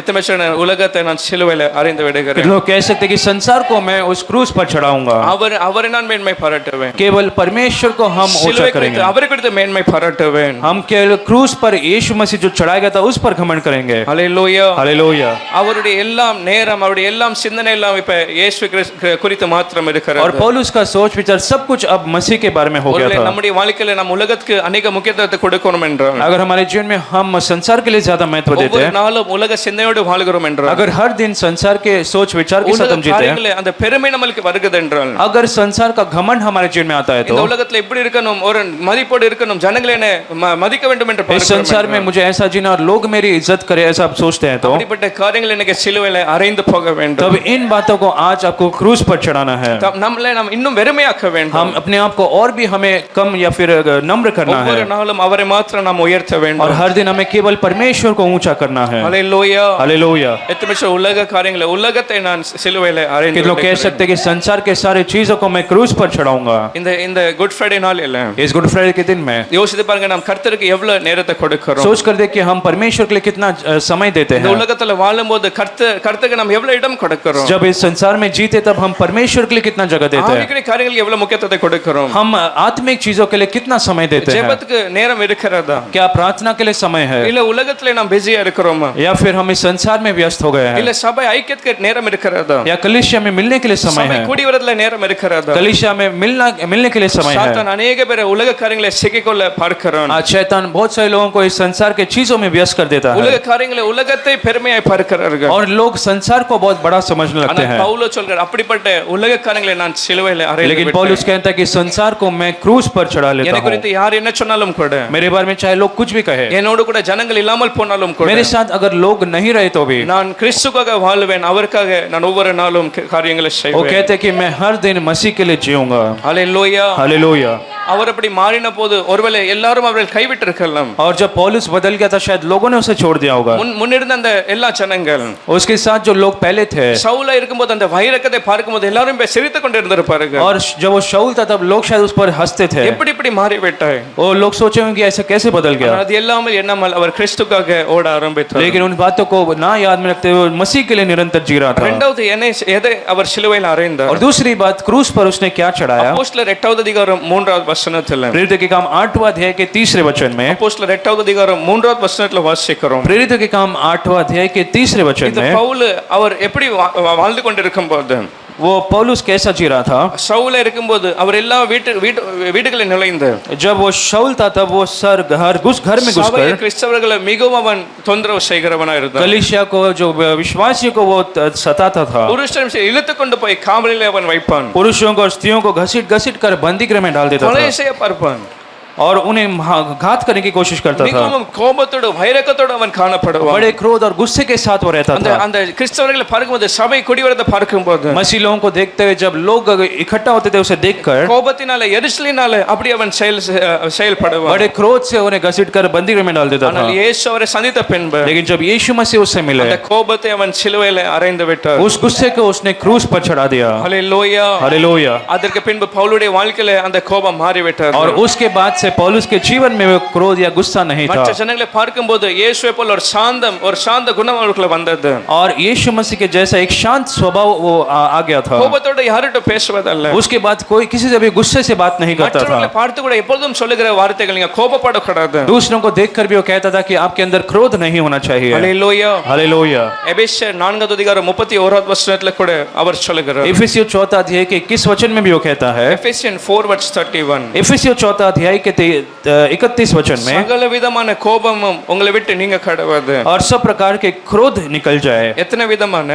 எத்தனை பேர் உலகத்தை நான் சிலுவையில அறைந்து விடுகிறேன். लोग कह सकते हैं कि संसार को मैं उस क्रूस पर चढ़ाऊंगा। அவரை நான் மேன்மை பாராட்டுவேன். केवल परमेश्वर को हम ऊंचा சிலுவை करेंगे। குறித்து அவரை குறித்து மேன்மை பாராட்டுவேன். हम केवल क्रूस पर यीशु मसीह जो चढ़ाया गया था उस पर घमंड करेंगे। அல்லேலூயா. हालेलुया। அவருடைய எல்லாம் நேரம், அவருடைய எல்லாம் சிந்தனை எல்லாம் இப்ப இயேசு குறித்து மாத்திரம் இருக்கிறது. और पौलुस का सोच विचार सब कुछ अब मसीह के बारे में हो गया था। நம்முடைய வாழ்க்கையில நம்ம உலகத்துக்கு अनेक முக்கியத்துவத்தை கொடுக்கணும் என்றால், अगर हमारे जीवन में हम संसार के लिए ज्यादा महत्व देते ஒவ்வொரு हैं, நாளும் உலக சிந்தனையோடு வாழ்கிறோம் என்றால், अगर हर दिन संसार के सोच विचार के साथ हम जीते हैं, காரியங்களே அந்த பெருமை நமக்கு வருகிறது என்றால், अगर संसार का घमंड हमारे जीवन में आता है இந்த तो உலகத்துல எப்படி இருக்கணும், ஒரு மதிப்போடு இருக்கணும், ஜனங்களே என்னை மதிக்க வேண்டும் என்று इस பார்க்கிறோம் संसार में என்றால், मुझे ऐसा जीना और लोग मेरी इज्जत करें ऐसा आप सोचते हैं तो அப்படிப்பட்ட காரியங்கள் எனக்கு சிலுவையில அறைந்து போக வேண்டும். तब इन बातों को आज आपको क्रूस पर चढ़ाना है। நம்மளை நாம் இன்னும் வெறுமையாக்க வேண்டும். हम अपने आप को और भी हमें कम या फिर नम्र करना है। ஒவ்வொரு நாளும் அவரை மாத்திரம் நாம் உயர்த்த और வேண்டும். हर दिन हमें केवल परमेश्वर को ऊंचा करना है। அல்லேலூயா. हालेलुया। எத்தனை பேர் உலக காரியங்களை, உலகத்தை நான் சிலுவையில அறைந்து कि लोग कह सकते हैं कि संसार के सारे चीजों को मैं क्रूस पर चढ़ाऊंगा। இந்த குட் ஃப்ரைடே நாள் இல்ல, इस गुड फ्राइडे के दिन में யோசித்து பாருங்க, நாம் கர்த்தருக்கு எவ்வளவு நேரத்தை கொடுக்கிறோம். सोच कर देख कि हम परमेश्वर के लिए कितना समय देते இந்த हैं। உலகத்துல வாழும்போது கர்த்தருக்கு நாம் எவ்வளவு இடம் கொடுக்கிறோம். जब इस संसार में जीते तब हम परमेश्वर के लिए कितना जगह देते हैं। ஆவிக்குரிய காரியங்களுக்கு எவ்வளவு முக்கியத்துவத்தை கொடுக்கிறோம். हम आत्मिक चीजों के लिए कितना समय देते हैं। ஜெபத்துக்கு நேரம் இருக்கிறதா? क्या प्रार्थना के लिए समय है, இல்ல உலகத்துல நாம் பிஸியா இருக்கிறோமா? या फिर हम इस संसार में व्यस्त हो गए இல்ல हैं, சபை ஐக்கியத்துக்கு நேரம் இருக்கிறதா? या कलीसिया में मिलने के लिए समय சபை है, கூடி வரதுல நேரம் இருக்கிறதா? कलीसिया में मिलने के लिए समय है। சாத்தான் अनेक பேரை உலக காரியங்களை சிக்கிக்கொள்ள பார்க்கிறான். आज शैतान बहुत सारे लोगों को इस संसार के चीजों में व्यस्त कर देता है உலக காரியங்களை, உலகத்தை பெருமையாய் பார்க்கிறார்கள். और लोग संसार को बहुत बड़ा समझने लगते ஆனா हैं। பவுல் சொல்றார், அப்படிப்பட்ட உலக காரியங்களை நான் சிலுவையில அறைந்து लेकिन விட்டேன். पौलुस कहता है कि संसार को मैं क्रूस पर चढ़ा लेता என்னை हूँ। குறித்து யார் என்ன சொன்னாலும் கூட, मेरे बारे में चाहे लोग कुछ भी कहे, என்னோடு கூட ஜனங்கள் இல்லாமல் போனாலும் கூட, मेरे साथ अगर लोग नहीं रहे तो भी நான் கிறிஸ்துவுக்காக வாழுவேன், அவருக்காக நான் ஒவ்வொரு நாளும் காரியங்களை वो செய்வேன். कहते हैं कि मैं हर दिन मसीह के लिए जीऊंगा। அல்லேலூயா. हालेलुया। அவர் அப்படி மாறின போது ஒருவேளை எல்லாரும் அவரை கைவிட்டிருக்கலாம். और जब पौलुस बदल गया था शायद लोगों ने उसे छोड़ दिया होगा। முன்னிருந்த அந்த எல்லா ஜனங்கள் उसके साथ जो लोग पहले थे, சவுலா இருக்கும்போது அந்த வைரக்கத்தை பார்க்கும்போது எல்லாரும் சிரித்துக் கொண்டிருந்திருப்பார்கள். और जब वो शाऊल था तब लोग शायद उस पर हंसते थे। எப்படி இப்படி மாறி விட்டாய்? वो लोग सोचे होंगे कि ऐसा कैसे बदल गया, அது எல்லாமே எண்ணாமல் அவர் கிறிஸ்துக்காக ஓட ஆரம்பித்தார். लेकिन उन बातों को ना याद में रखते हुए मसीह के लिए निरंतर जी रहा था। இரண்டாவது எதை அவர் சிலுவையில் அறைந்தார்? और दूसरी बात, क्रूस पर उसने क्या चढ़ाया। அப்போஸ்தலர் 8வது அதிகாரம் 3வது வசனத்தில், प्रेरितों के काम 8वां अध्याय के 3रे वचन में, அப்போஸ்தலர் 8வது அதிகாரம் 3வது வசனத்துல வாசிக்கிறோம். प्रेरितों के काम 8वां अध्याय के 3रे वचन இந்த में பவுல் அவர் எப்படி வாழ்ந்து கொண்டிருக்கும் போது, वो पौलुस कैसा जी रहा था। சவுலா இருக்கும்போது அவர் எல்லா வீடுகளில் நுழைந்து, जब वो शाऊल था तब वो घर में சபையில் घुसकर கிறிஸ்தவர்களை மிகவும் அவன் தொந்தரவு செய்கிறவனா இருந்தான். कलीसिया को, जो विश्वासियों को वो सताता था। புருஷன் இழுத்து கொண்டு போய் காவலில் அவன் வைப்பான். पुरुषों को और स्त्रियों को घसीट घसीट कर बंदी गृह में डाल देता கொலை था। செய்ய பார்ப்பான். और उन्हें घात करने की कोशिश करता था। மிகவும் கோபத்தோடு வைரக்கத்தோடு அவன் காணப்படுவான். बड़े क्रोध और गुस्से के साथ वो रहता அந்த था। அந்த கிறிஸ்தவர்களை பார்க்கும்போது சபை குடிவரத்தை பார்க்கும்போது मसीह लोगों को देखते हुए जब लोग इकट्ठा होते थे उसे देखकर கோபத்தினால எரிச்சலினால அப்படி அவன் செயல்படுவான். बड़े क्रोध से उन्हें घसीटकर बंदी गृह में डाल देता था। ஆனால் இயேசு அவரை சந்தித்த பின்பு लेकिन जब यीशु मसीह उससे मिले அந்த கோபத்தை அவன் சிலுவையில அறைந்து விட்டார். उस गुस्से को उसने क्रूस पर चढ़ा दिया। ஹalleluya. हालेलुया। அதற்கு பின்பு பவுலுடைய வாழ்க்கையில அந்த கோபம் மாறிவிட்டது. और उसके बाद से पौलुस के जीवन में वो क्रोध या गुस्सा नहीं था। மற்ற ஜனங்களை பார்க்கும்போது இயேசுவை போல ஒரு சாந்த குணம் அவர்களுக்கு வந்தது. और यीशु मसीह के जैसा एक शांत स्वभाव वो आ गया था। கோபத்தோட யார்கிட்ட பேசுவதல்ல. उसके बाद कोई किसी से भी गुस्से से बात नहीं करता மற்றவர்களை था। பார்த்து கூட எப்பொழுதும் சொல்லுகிற வார்த்தைகள் நீங்க கோபப்படக்கூடாது. दूसरों को देखकर भी वो कहता था कि आपके अंदर क्रोध नहीं होना चाहिए। ஹalleluya. हालेलुया। எபேசியர் 4வது அதிகாரம் 31வது வசனத்துல கூட அவர் சொல்லுகிறார். इफिसियों 4 अध्याय के 21 वचन में भी वो कहता है। எபேசியன் 4:31 इफिसियों 4 अध्याय के 31 वचन में சகல விதமான கோபமும் உங்களை விட்டு நீங்க கடவுது. और सब प्रकार के क्रोध निकल जाए। எத்தனை விதமான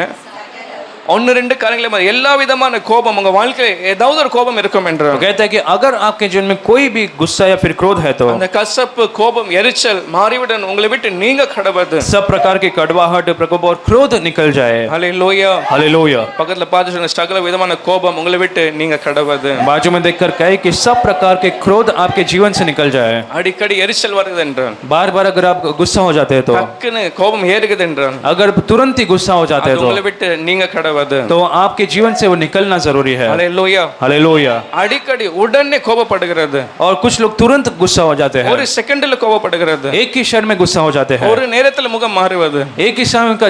ஒன்னு ரெண்டு காரியங்களே எல்லா விதமான கோபம் உங்க வாழ்க்கையில ஏதாவது ஒரு கோபம் இருக்கும் என்று वो कहता है कि अगर आपके जीवन में कोई भी गुस्सा या फिर क्रोध है तो அந்த கசப்பு கோபம் எரிச்சல் மாறிவிடன் உங்களை விட்டு நீங்க கடவுது. सब प्रकार की कड़वाहट प्रकोप और क्रोध निकल जाए। ஹalleluya. हालेलुया। பக்கத்துல பார்த்து சொல்லுங்க சகல விதமான கோபம் உங்களை விட்டு நீங்க கடவுது. बाजू में देखकर कहे कि सब प्रकार के क्रोध आपके जीवन से निकल जाए। அடிக்கடி எரிச்சல் வருது என்றான். बार बार अगर आप गुस्सा हो जाते हैं तो டக்குன்னு கோபம் ஏறுகுது என்றான். अगर तुरंत ही गुस्सा हो जाते அது हैं உங்களை விட்டு நீங்க கடவுது. तो आपके जीवन से वो निकलना जरूरी है। ஹalleluya. हालेलुया। அடிக்கடி உடனே கோபப்படுகிறது. और कुछ लोग तुरंत गुस्सा हो जाते हैं। ஒரு செகண்ட்ல கோபப்படுகிறது. एक ही क्षण में गुस्सा हो जाते हैं। ஒரு நேரத்துல முகம் மாறுவது. एक ही समय का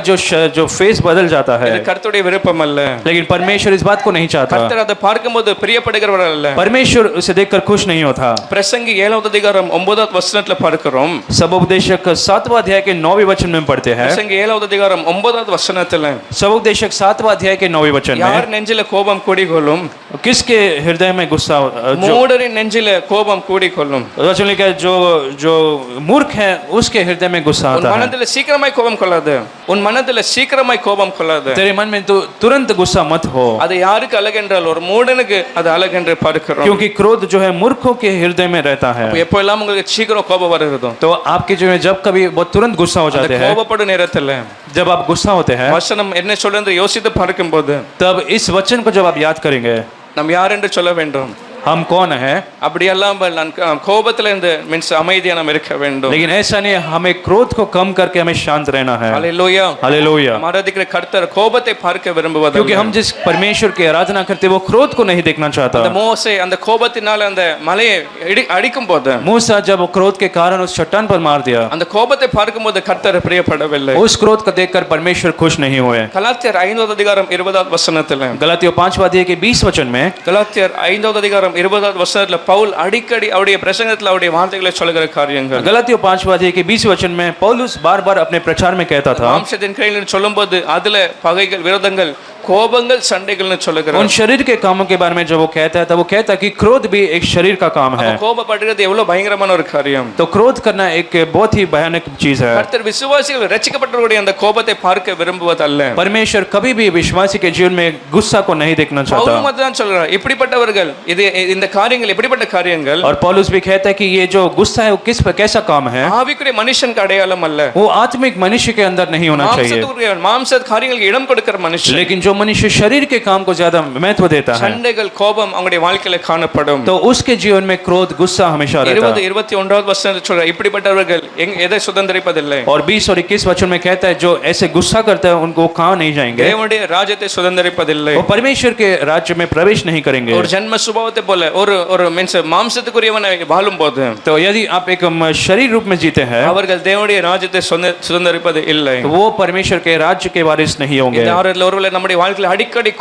जो फेस बदल जाता है। இது கர்த்தருடைய விருப்பம் அல்ல. लेकिन परमेश्वर इस बात को नहीं चाहता। கர்த்தர் அதை பார்க்கும்போது பிரியப்படுகிறவர் அல்ல. परमेश्वर उसे देखकर खुश नहीं होता। பிரசங்கி 7வது அதிகாரம் 9வது வசனத்துல பார்க்கிறோம். सबोपदेशक 7वां अध्याय के 9वें वचन में पढ़ते हैं। பிரசங்கி 7வது அதிகாரம் 9வது வசனத்துல सबोपदेशक 7वां अध्याय के 9वें वचन யார் में நெஞ்சில கோபம் கூடிக்கொள்ளும் किसके हृदय में गुस्सा जो மூடரின் நெஞ்சில கோபம் கூடிக்கொள்ளும். वचन लिखा है जो मूर्ख है उसके हृदय में गुस्सा உன் आता है। மனதில சீக்கிரமாய் கோபம் கொள்ளாது. உன் மனதில சீக்கிரமாய் கோபம் கொள்ளாது. तेरे मन में तो तुरंत गुस्सा मत हो, அது யாருக்கு அழகென்றால் ஒரு மூடனுக்கு அது அழகென்று பார்க்கிறோம். क्योंकि क्रोध जो है मूर्खों के हृदय में रहता है। எப்போல்லாம் உங்களுக்கு சீக்கிரம் கோபம் வருகிறதோ तो आपके जीवन में जब कभी बहुत तुरंत गुस्सा हो அந்த जाते हैं, கோபப்படும் நேரத்துல जब आप गुस्सा होते हैं, வசனம் என்ன சொல்றது யோசித்து பார்க்கும்போது तब इस वचन को जब आप याद करेंगे, நாம் யார் என்று சொல்ல வேண்டும். हम कौन है। அப்படி அல்லாமல் நான் கோபத்துல இருந்து மீன்ஸ் அமைதியா நாம் இருக்க வேண்டும். लेकिन ऐसा नहीं, हमें क्रोध को कम करके हमें शांत रहना है। ஹalleluya. हालेलुया। ஆராதிக்கிற கர்த்தர் கோபத்தை பார்க்க விரும்புவதில்லை. क्योंकि हम जिस परमेश्वर की आराधना करते हैं वो क्रोध को नहीं देखना அந்த चाहता। மோசே அந்த கோபத்தினால அந்த மலையை அடிக்கும் போது मूसा जब क्रोध के कारण उस चट्टान पर मार दिया, அந்த கோபத்தை பார்க்கும்போது கர்த்தர் பிரியப்படவில்லை. उस क्रोध को देखकर परमेश्वर खुश नहीं हुए। கலாத்தியர் 5வது அதிகாரம் 20வது வசனத்துல गलातियों 5वां अध्याय के 20 वचन में கலாத்தியர் 5வது அதிகாரம் 20வது வசனத்துல பவுல் அடிக்கடி அவருடைய பிரசங்கத்துல அவருடைய வார்த்தைகளை சொல்லுகிற காரியங்கள் गलातियों 5वां अध्याय के 20 वचन में पौलुस बार-बार अपने प्रचार में कहता था, மாம்சத்தின் கிரியைகள் சொல்லும்போது அதுல பகைகள் விரோதங்கள் கோபங்கள் சண்டைகள்னு சொல்லுகிறார். उन शरीर के कामों के बारे में जब वो कहता है तब वो कहता है कि क्रोध भी एक शरीर का काम है। கோபப்படுறது எவ்வளவு பயங்கரமான ஒரு காரியம். तो क्रोध करना एक बहुत ही भयानक चीज है। கர்த்தர் விசுவாசிகள் ரட்சிக்கப்பட்டவருடைய அந்த கோபத்தை பார்க்க விரும்புவதல்ல. परमेश्वर कभी भी विश्वासी के जीवन में गुस्सा को नहीं देखना चाहता। பவுல் மட்டும் சொல்றார் இப்படிப்பட்டவர்கள் இது இந்த காரியங்கள் எப்படிப்பட்ட காரியங்கள். और पौलुस भी कहता है कि ये जो गुस्सा है वो कैसा काम है। ஆவிக்குரிய மனுஷனுக்கு அடையாளம் அல்ல. वो आत्मिक मनुष्य के अंदर नहीं होना चाहिए। மாம்ச காரியங்களுக்கு இடம் கொடுக்கிற மனுஷன். लेकिन जो मनुष्य शरीर के काम को ज्यादा महत्व देता है, சண்டைகள் கோபம் அவங்களுடைய வாழ்க்கையில காணப்படும். तो उसके जीवन में क्रोध गुस्सा हमेशा रहता है। 20-21வது வசனத்தில் சொல்றார் இப்படிப்பட்டவர்கள் எதை சுதந்தரிப்பதில்லை. और 20 और 21 वचन में कहता है जो ऐसे गुस्सा करता है उनको कहाँ नहीं जाएंगे, தேவனுடைய ராஜ்யத்தை சுதந்தரிப்பதில்லை. वो परमेश्वर के राज्य में प्रवेश नहीं करेंगे। ஒரு ஜன்ம சுபாவத்தை போல ஒரு மீன்ஸ் மாம்சத்துக்குரியவனை வாழும்போது तो यदि आप एक शरीर रूप में जीते हैं, அவர்கள் தேவனுடைய ராஜ்யத்தை சுதந்தரிப்பது இல்லை. तो वो परमेश्वर के राज्य के वारिस नहीं होंगे। இந்த ஆறுல ஒருவேளை நம்முடைய வாழ்க்கையில அடிக்கடி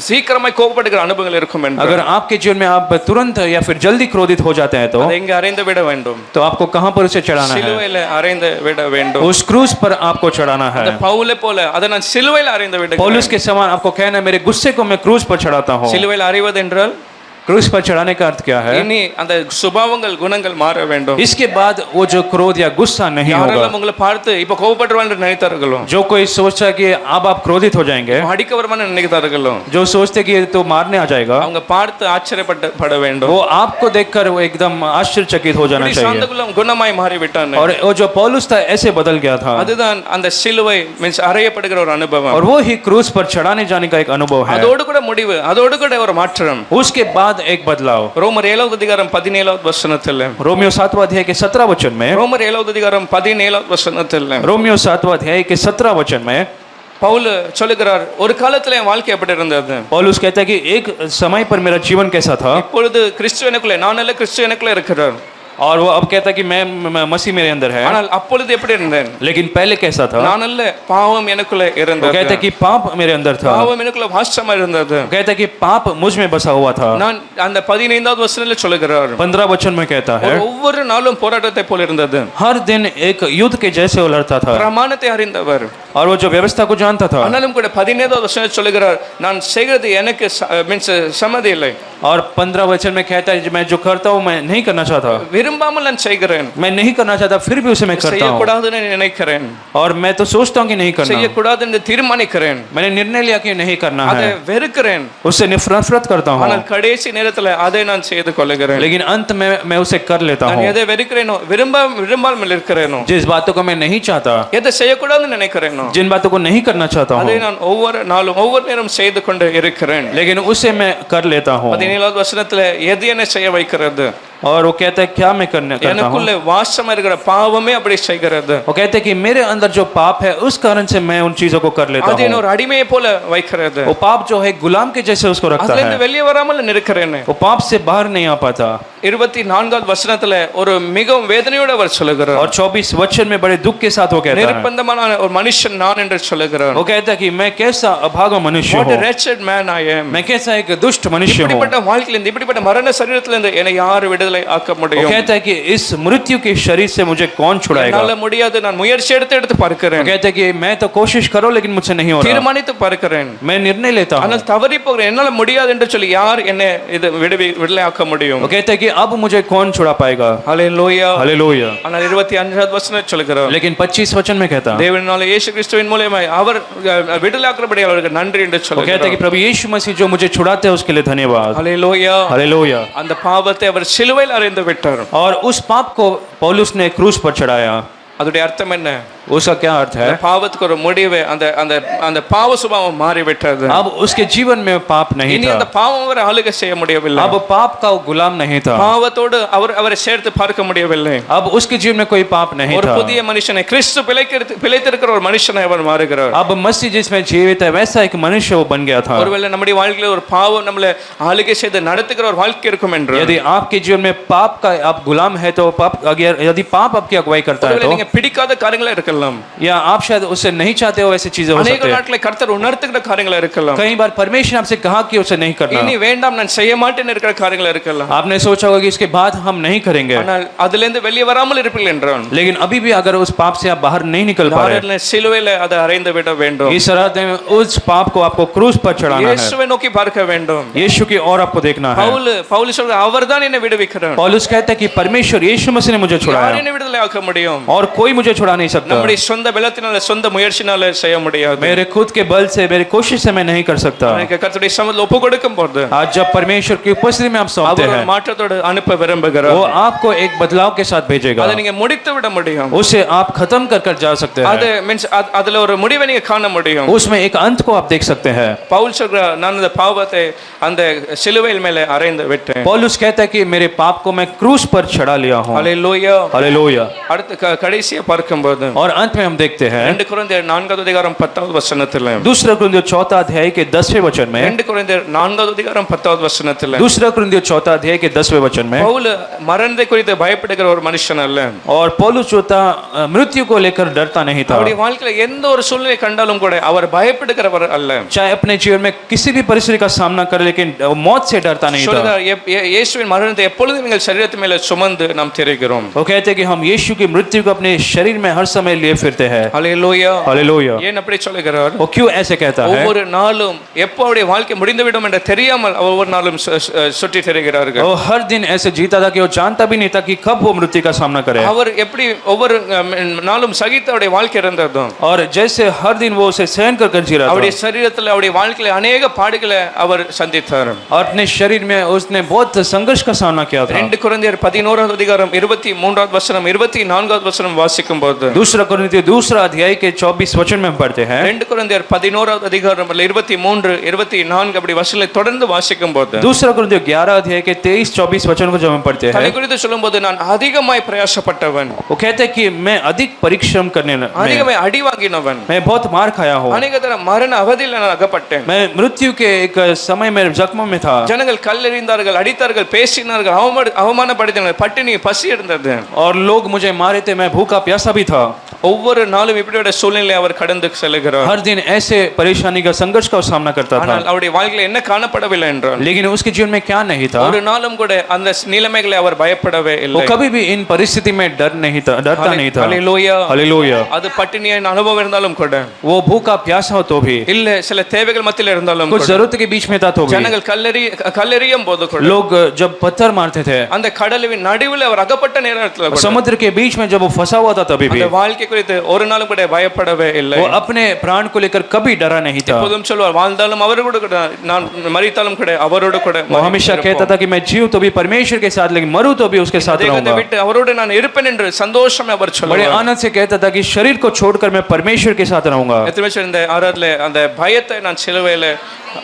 சீக்கிரமாய் கோபப்படுகிற அனுபவங்கள் இருக்கும் என்று अगर आपके जीवन में आप तुरंत या फिर जल्दी क्रोधित हो जाते हैं तो அதை எங்க அறைந்து விட வேண்டும். तो आपको कहां पर उसे चढ़ाना है, சிலுவையில அறைந்து விட வேண்டும். उस क्रूस पर आपको चढ़ाना है। அந்த பவுலை போல அதை நான் சிலுவையில அறைந்து விடுகிறேன். पौलुस के समान आपको कहना है मेरे गुस्से को मैं क्रूस पर चढ़ाता हूं। சிலுவையில அறைவது என்றால் क्रूस पर चढ़ाने का अर्थ क्या है? இனி அந்த சுபாவங்கள் குணங்கள் மாற வேண்டும். इसके बाद वो जो क्रोध या गुस्सा नहीं होगा। யாரெல்லாம் உங்களை பார்த்து இப்ப கோபப்படுவான் என்று நினைத்தார்களோ, जो कोई सोचता है कि अब आप क्रोधित हो जाएंगे, அடிக்க வருவான் நினைத்தார்களோ, जो सोचते कि ये तो मारने आ जाएगा, அவங்க பார்த்து ஆச்சரியப்பட வேண்டும். वो आपको देखकर वो एकदम आश्चर्यचकित हो जाना இப்படி चाहिए। சாந்தகுலம் குணமாய் மாறிவிட்டான். और वो जो पौलुस था ऐसे बदल गया था, அதுதான் அந்த சிலுவை மீன்ஸ் அறையப்படுகிற ஒரு அனுபவம். और वो ही क्रूस पर चढ़ाने जाने का एक अनुभव है। அதோடு கூட முடிவு, அதோடு கூட ஒரு மாற்றம். उसके बाद एक बदलाव। ரோமர் 7வது அதிகாரம் 17வது வசனத்தில், रोमियो 7वां अध्याय के 17 वचन में, ரோமர் 7வது அதிகாரம் 17வது வசனத்தில் रोमियो 7वां अध्याय के 17 वचन में பவுல் சொல்லுகிறார், ஒரு காலத்துல என் வாழ்க்கை எப்படி இருந்தது, पौलुस कहता है कि एक समय पर मेरा जीवन कैसा था, இப்பொழுது கிறிஸ்துவனுக்குள்ளே நான் அல்ல கிறிஸ்துவனுக்குள்ளே இருக்கிறார். और वो अब कहता है कि मैं मसीह मेरे अंदर है, ஆனால் அப்பொழுது எப்படி இருந்தேன், लेकिन पहले कैसा था? நான் அல்ல பாவம் எனக்குள்ளே वो இருந்தது. कहता है कि पाप मेरे अंदर था, பாவம் எனக்குள்ள வாசமா இருந்தது. वो कहता है कि पाप मुझ में बसा हुआ था। நான் அந்த 15வது வசனத்தில் சொல்லுகிறார், 15 वचन में कहता है, ஒவ்வொரு நாளும் போராட்டத்தை போல இருந்தது. हर दिन एक युद्ध के जैसे वो लड़ता था, பிரமாணத்தை அறிந்தவர், और वो जो व्यवस्था को जानता था। ஆனாலும் கூட 17வது வசனத்தில் சொல்லுகிறார், நான் செய்கிறது எனக்கு மீன்ஸ் சம்மதி இல்லை. और 15 वचन में कहता है मैं जो करता हूँ मैं नहीं करना चाहता, விரும்பாமல் நான் செய்கிறேன், मैं नहीं करना चाहता, फिर भी उसे मैं करता हूँ। செய்யக்கூடாதுன்னு நினைக்கிறேன், और मैं तो सोचता हूँ कि नहीं करना, செய்யக்கூடாதுன்னு தீர்மானிக்கிறேன், मैंने निर्णय लिया कि नहीं करना அதை है, வெறுக்கிறேன், उससे नफरत करता हूँ, ஆனால் கடைசி நேரத்தில் அதை நான் செய்து கொள்ளுகிறேன். लेकिन अंत में मैं उसे कर लेता நான் हूँ। எதை வெறுக்கிறேனோ விரும்பாமல் இருக்கிறேனோ, जिस बातों को मैं नहीं चाहता, எதை செய்யக்கூடாதுன்னு நினைக்கிறேனோ, जिन बातों को नहीं करना चाहता அதை हूँ, நான் ஒவ்வொரு நாளும் ஒவ்வொரு நேரம் செய்து கொண்டு இருக்கிறேன். लेकिन उसे मैं कर लेता हूँ। 17வது வசனத்துல எது என்ன செய்ய வைக்கிறது, और वो कहता है क्या मैं करता हूँ? எனக்குள்ள வாசமா இருக்கிற பாவமே அப்படி செய்கிறது. वो कहते हैं कि मेरे अंदर जो पाप है उस कारण से मैं उन चीजों को कर लेता அது என்ன हूँ। ஒரு அடிமையை போல வைக்கிறது. वो पाप जो है गुलाम के जैसे उसको रखता அதுல இருந்து है, வெளியே வராமல் இருக்கிறேன். वो पाप से बाहर नहीं आ पाता। 24வது வசனத்துல ஒரு மிகவும் வேதனையோட அவர் சொல்லுகிறார், और 24 वचन में बड़े दुख के साथ वो कहता है, நிர்பந்தமான ஒரு மனுஷன் நான் என்று சொல்லுகிறார். वो कहता है कि मैं कैसा अभागा मनुष्य What a हूँ, wretched man I am. मैं कैसा एक दुष्ट मनुष्य हूँ। இப்படிப்பட்ட வாழ்க்கையிலிருந்து இப்படிப்பட்ட மரண சரீரத்திலிருந்து என்னை யார் விடுதலை ஆக்க वो முடியும்? कहता है कि इस मृत्यु के शरीर से मुझे कौन छुड़ाएगा? என்னால முடியாது, நான் முயற்சி எடுத்து वो பார்க்கிறேன், कहता है कि मैं तो कोशिश करो लेकिन मुझसे नहीं हो रहा, தீர்மானித்து பார்க்கிறேன், मैं निर्णय लेता हूँ। ஆனால் தவறி போகிறேன், என்னால முடியாது என்று சொல்லி யார் என்னை இது விடுதலை ஆக்க முடியும்? वो कहता है कि अब मुझे कौन छुड़ा पाएगा? ஹல்லேலூயா. हालेलुया। ஆனால் 25வது வசனம் சொல்லுகிறார், लेकिन 25 वचन में कहता है, தேவனாலே இயேசு கிறிஸ்துவின் மூலமாய் அவர் விடுதலை ஆக்கிறபடி அவருக்கு நன்றி என்று वो कहता है சொல்லுகிறார். कि प्रभु यीशु मसीह जो मुझे छुड़ाते हैं उसके लिए धन्यवाद। ஹல்லேலூயா. हालेलुया। அந்த பாவத்தை அவர் சிலுவையில் அறைந்து விட்டார். और उस पाप को पौलुस ने क्रूस पर चढ़ाया। அதோடைய அர்த்தம் என்ன? उसका क्या अर्थ है? பாவத்துக்கு ஒரு முடிவு, அந்த அந்த அந்த பாவ சுபாவம் மாறிவிட்டது. अब उसके जीवन में पाप नहीं இனி அந்த था, பாவம் அவர் ஆளுகை செய்ய முடியவில்லை. अब पाप का वो गुलाम नहीं था, பாவத்தோடு அவரை சேர்த்து பார்க்க முடியவில்லை. अब उसके जीवन में कोई पाप नहीं ஒரு था। புதிய மனுஷனை, கிறிஸ்து பிழைத்திருக்கிற ஒரு மனுஷனை அவர் மாறுகிறார். अब मसीह जिसमें जीवित है वैसा एक मनुष्य वो बन गया था। ஒருவேளை நம்முடைய வாழ்க்கையில ஒரு பாவம் நம்மளை ஆளுகை செய்து நடத்துகிற ஒரு வாழ்க்கை இருக்கும் என்று, यदि आपके जीवन में पाप का आप गुलाम है तो पाप, यदि पाप आपकी अगुवाई करता है ஒருவேளை तो, நீங்க பிடிக்காத காரியங்களா இருக்கலாம், या आप शायद उससे नहीं चाहते हो वैसी चीजें हो அநேக सकती है। நாட்களை கர்த்தர் உணர்த்துகிற காரியங்களா இருக்கலாம், कई बार परमेश्वर आपसे कहा कि उसे नहीं करना, இனி வேண்டாம் நான் செய்ய மாட்டேன்னு இருக்கிற காரியங்களா இருக்கலாம். आपने सोचा होगा कि इसके बाद हम नहीं करेंगे, ஆனால் அதுல இருந்து வெளியே வராமல் இருப்பீர்கள் என்றான். लेकिन अभी भी अगर उस पाप से आप बाहर नहीं निकल पा रहे, யாரெல்லாம் சிலுவையில அதை அறைந்து விட வேண்டும், इस रात में उस पाप को आपको क्रूस पर चढ़ाना है, இயேசுவை நோக்கி பார்க்க வேண்டும். यीशु की ओर आपको देखना है। பவுல் சொல்ற அவர்தான் என்னை விடுவிக்கிறார். पौलुस कहता है कि परमेश्वर यीशु मसीह ने मुझे யார் छुड़ाया என்னை விடுதலை ஆக்க முடியும்? और कोई मुझे छुड़ा नहीं सकता। நம்முடைய சொந்த பலத்தினால சொந்த முயற்சினால செய்ய முடியாது. मेरे खुद के बल से, मेरी कोशिश से मैं नहीं कर सकता। எனக்கு கர்த்தருடைய சமூகத்தில் ஒப்பு கொடுக்கும் போது आज जब परमेश्वर की उपस्थिति में आप सौंपते அவர் ஒரு हैं, மாற்றத்தோடு அனுப்ப விரும்புகிறார். वो आपको एक बदलाव के साथ भेजेगा, அதை நீங்க முடித்து விட முடியும். उसे आप खत्म कर जा सकते அது हैं, மீன்ஸ் அதுல ஒரு முடிவை நீங்க காண முடியும். उसमें एक अंत को आप देख सकते हैं। பவுல் சொல்றார், நான் அந்த பாவத்தை அந்த சிலுவையில் மேலே அறைந்து விட்டேன். पौलुस कहता है कि मेरे पाप को मैं क्रूस पर चढ़ा लिया हूँ। ஹல்லேலூயா. हालेलुया। அடுத்து கடைசியா பார்க்கும்போது और अंत में हम देखते हैं 2 கொரிந்தியர் 4வது அதிகாரம் 10வது வசனத்தில், दूसरा कुरिन्थियों 4 अध्याय के 10वें वचन में, 2 கொரிந்தியர் 4வது அதிகாரம் 10வது வசனத்தில், दूसरा कुरिन्थियों 4 अध्याय के 10वें वचन में, பவுல் மரணத்தை குறித்து பயப்படுகிற ஒரு மனுஷன் அல்ல. और पौलुस जो था मृत्यु को लेकर डरता नहीं था, அவருடைய வாழ்க்கையில எந்த ஒரு சூழ்நிலை கண்டாலும் கூட அவர் பயப்படுகிறவர் அல்ல. चाहे अपने जीवन में किसी भी परिस्थिति का सामना करे लेकिन मौत से डरता नहीं था। சொல்றார், இயேசுவின் மரணத்தை எப்பொழுதும் எங்கள் சரீரத்து மேல சுமந்து நாம் திரிகிறோம். वो कहते हैं कि हम यीशु की मृत्यु को अपने अपने शरीर में हर समय लिए फिरते हैं। ஹalleluya हालेलुया। ஏன் அப்படி சொல்லுகிறார்? वो क्यों ऐसे कहता है? ஒவ்வொரு நாளும் எப்போ அவருடைய வாழ்க்கை முடிந்துவிடும் என்று தெரியாமல் ஒவ்வொரு நாளும் சுற்றி திரிகிறார்கள். वो हर दिन ऐसे जीता था कि वो जानता भी नहीं था कि कब वो मृत्यु का सामना करे। அவர் எப்படி ஒவ்வொரு நாளும் சகித்து அவருடைய வாழ்க்கை இருந்ததோ, और जैसे हर दिन वो उसे सहन कर जी रहा அவருடைய था, சரீரத்தில் அவருடைய வாழ்க்கையில अनेक பாடுகளை அவர் சந்தித்தார். और अपने शरीर में उसने बहुत संघर्ष का सामना किया था। 2 கொரிந்தியர் 11வது அதிகாரம் 23வது வசனம் 24வது வசனம் வாசிக்கும் போது, दूसरा कोरिन्थियों दूसरा अध्याय के 24 वचन में हम पढ़ते हैं। 2 கொரிந்தியர் 11வது அதிகாரம் 23 24 அப்படி வசனங்களை தொடர்ந்து வாசிக்கும் போது, दूसरा कोरिन्थियों 11 अध्याय के 23-24 वचन को जब हम पढ़ते हैं, தன்னை குறித்து சொல்லும்போது நான் அதிகமாய் பிரயாசப்பட்டவன், वो कहते हैं कि मैं अधिक परिश्रम करने में, அதிகமாய் அடி வாங்கினவன், मैं बहुत मार खाया हूँ, அநேக தடவை மரண அவதியில் நான் அகப்பட்டேன். मैं मृत्यु के एक समय में जख्मों में था, ஜனங்கள் கல்லெறிந்தார்கள், அடித்தார்கள், பேசினார்கள், அவமானப்படுத்தினார்கள், பட்டினி பசி இருந்தது. और लोग मुझे मारे थे, मैं भूखा प्यासा भी था। ஒவ்வொரு நாளும் இப்படிப்பட்ட சூழ்நிலை அவர் கடந்து செல்கிறார். हर दिन ऐसे परेशानी का संघर्ष का सामना करता था, ஆனால் அவருடைய வாழ்க்கையில என்ன காணப்படவில்லை என்றால், लेकिन उसके जीवन में क्या नहीं था? ஒரு நாளும் கூட அந்த நிலைமைகளை அவர் பயப்படவே वो இல்லை. कभी भी इन परिस्थिति में डरता नहीं था। ஹalleluya. हालेलुया। அது பட்டினியின் அனுபவம் இருந்தாலும் கூட, वो भूखा प्यासा हो तो भी, இல்ல சில தேவைகள் மத்தியில் இருந்தாலும் कुछ கூட, जरूरत के बीच में था तो भी, ஜனங்கள் கல்லெறியும் போது கூட, लोग जब पत्थर मारते थे, அந்த கடலின் நடுவில் அவர் அகப்பட்ட நேரத்தில் கூட, समुद्र के बीच में जब वो फंसा हुआ था तभी भी, அந்த வாழ்க்கை குறித்து ஒரு நாளும் கூட பயப்படவே இல்லை. वो अपने प्राण को लेकर कभी डरा नहीं था। எப்போதும் சொல்வார், வாழ்ந்தாலும் அவரோடு கூட, நான் மரித்தாலும் கூட அவரோடு கூட. वो हमेशा कहता था कि मैं जीव तो भी परमेश्वर के साथ, लेकिन मरूं तो भी उसके साथ தேகத்தை रहूंगा। விட்டு அவரோடு நான் இருப்பேன் என்று சந்தோஷமே அவர் बड़े சொல்வார். आनंद से कहता था कि शरीर को छोड़कर मैं परमेश्वर के साथ रहूंगा। எத்தனை பேர் இந்த ஆராதனையில அந்த பயத்தை நான் சிலுவையில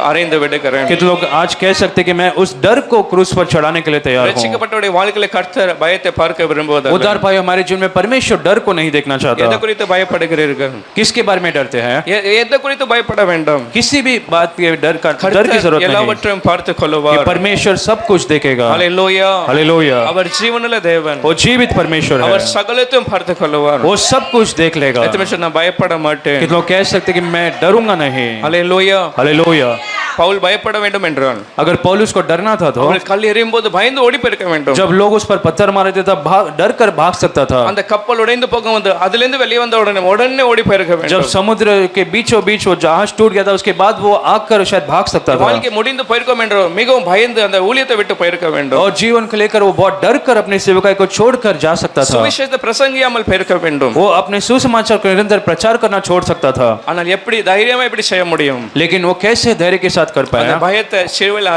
அறைந்து விடுகிறேன்? कितने लोग आज कह सकते कि मैं उस डर को क्रूस पर चढ़ाने के लिए तैयार हूं। ரட்சிக்கப்பட்டவருடைய வாழ்க்கையில கர்த்தர் பயத்தை பார்க்க விரும்புவதில்லை. उद्धार पाए हमारे जीवन में परमेश्वर डर को नहीं देखना எதை चाहता। குறித்து பயப்படுகிறீர்கள்? किसके बारे में डरते हैं? எதை குறித்து பயப்பட வேண்டாம். किसी भी बात के डर की கர்த்தர் जरूरत नहीं। எல்லாவற்றையும் பார்த்து ये கொள்வார். परमेश्वर सब कुछ देखेगा। ஹalleluya. हालेलुया। அவர் ஜீவனுள்ள தேவன், वो जीवित परमेश्वर है, அவர் சகலத்தையும் பார்த்து கொள்வார். वो सब कुछ देख लेगा। எத்தனை பேர் நான் பயப்பட மாட்டேன்? कितने लोग कह सकते कि मैं डरूंगा नहीं? ஹalleluya. हालेलुया। பவுல் பயப்பட வேண்டும் என்றான். अगर पौलुस को डरना था तो அவர் கல் எறியும் போது பயந்து ஓடி போயிருக்க வேண்டும். जब लोग उस पर पत्थर मारे थे तब डर कर भाग सकता था। அந்த கப்பல் உடைந்து போகும் வந்து அதிலிருந்து வெளியே வந்த உடனே ஓடி போயிருக்க வேண்டும். जब समुद्र के बीचों बीच वो जहाज टूट गया था, उसके बाद वो आकर शायद भाग सकता था। வாழ்க்கை முடிந்து போயிருக்கும் என்று மிகவும் பயந்து அந்த ஊழியத்தை விட்டு போயிருக்க வேண்டும். और जीवन को लेकर वो बहुत डर कर अपने सेवकाई को छोड़कर जा सकता था। சுவிசேஷத்தை பிரசங்கியாமல் போயிருக்க வேண்டும். वो अपने सुसमाचार को निरंतर प्रचार करना छोड़ सकता था। ஆனால் எப்படி தைரியமா எப்படி செய்ய முடியும்? लेकिन वो कैसे धैर्य के साथ कर அந்த पाया? பயத்தை சிலுவையில்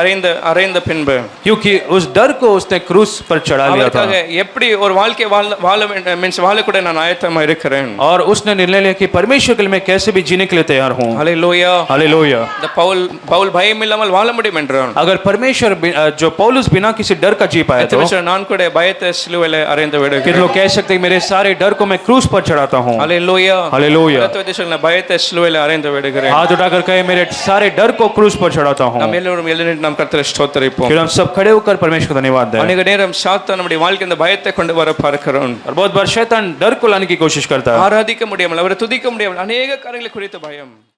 அறைந்த பின்பு, क्योंकि उस डर को उसने क्रूस पर चढ़ा लिया था। அவருக்காக எப்படி ஒரு வாழ்க்கை வாழ வேண்டும் வாழக்கூட நான் ஆயத்தமா இருக்கிறேன். और उसने निर्णय लिया कि परमेश्वर के लिए मैं कैसे भी जीने के लिए तैयार हूँ। ஹalleluya. हालेलुया। இந்த பவுல் பயம் இல்லாமல் வாழ முடியும் என்றான். अगर परमेश्वर जो पौलुस बिना किसी डर का जी पाया तो நான் கூட பயத்தை சிலுவையில் அறைந்து कितने விடுகிறேன். लोग कह सकते हैं मेरे सारे डर को मैं क्रूस पर चढ़ाता हूँ। ஹalleluya. हालेलुया। நான் பயத்தை சிலுவையில் அறைந்து விடுகிறேன். हाथ उठाकर कहे मेरे सारे डर को क्रूस पर चढ़ाता हूँ। நாம் எல்லோரும் எழுந்து நாம் கர்த்தரை ஸ்தோத்திரிப்போம். फिर हम सब खड़े होकर परमेश्वर को धन्यवाद दें। அநேக நேரம் சாத்தான் நம்முடைய வாழ்க்கை இந்த பயத்தை கொண்டு வர பார்க்கிறோம். और बहुत बार शैतान डर को लाने की कोशिश करता है। ஆராதிக்க முடியாமல், அவரை துதிக்க முடியாமல், அநேக காரியங்களை குறித்து பயம்.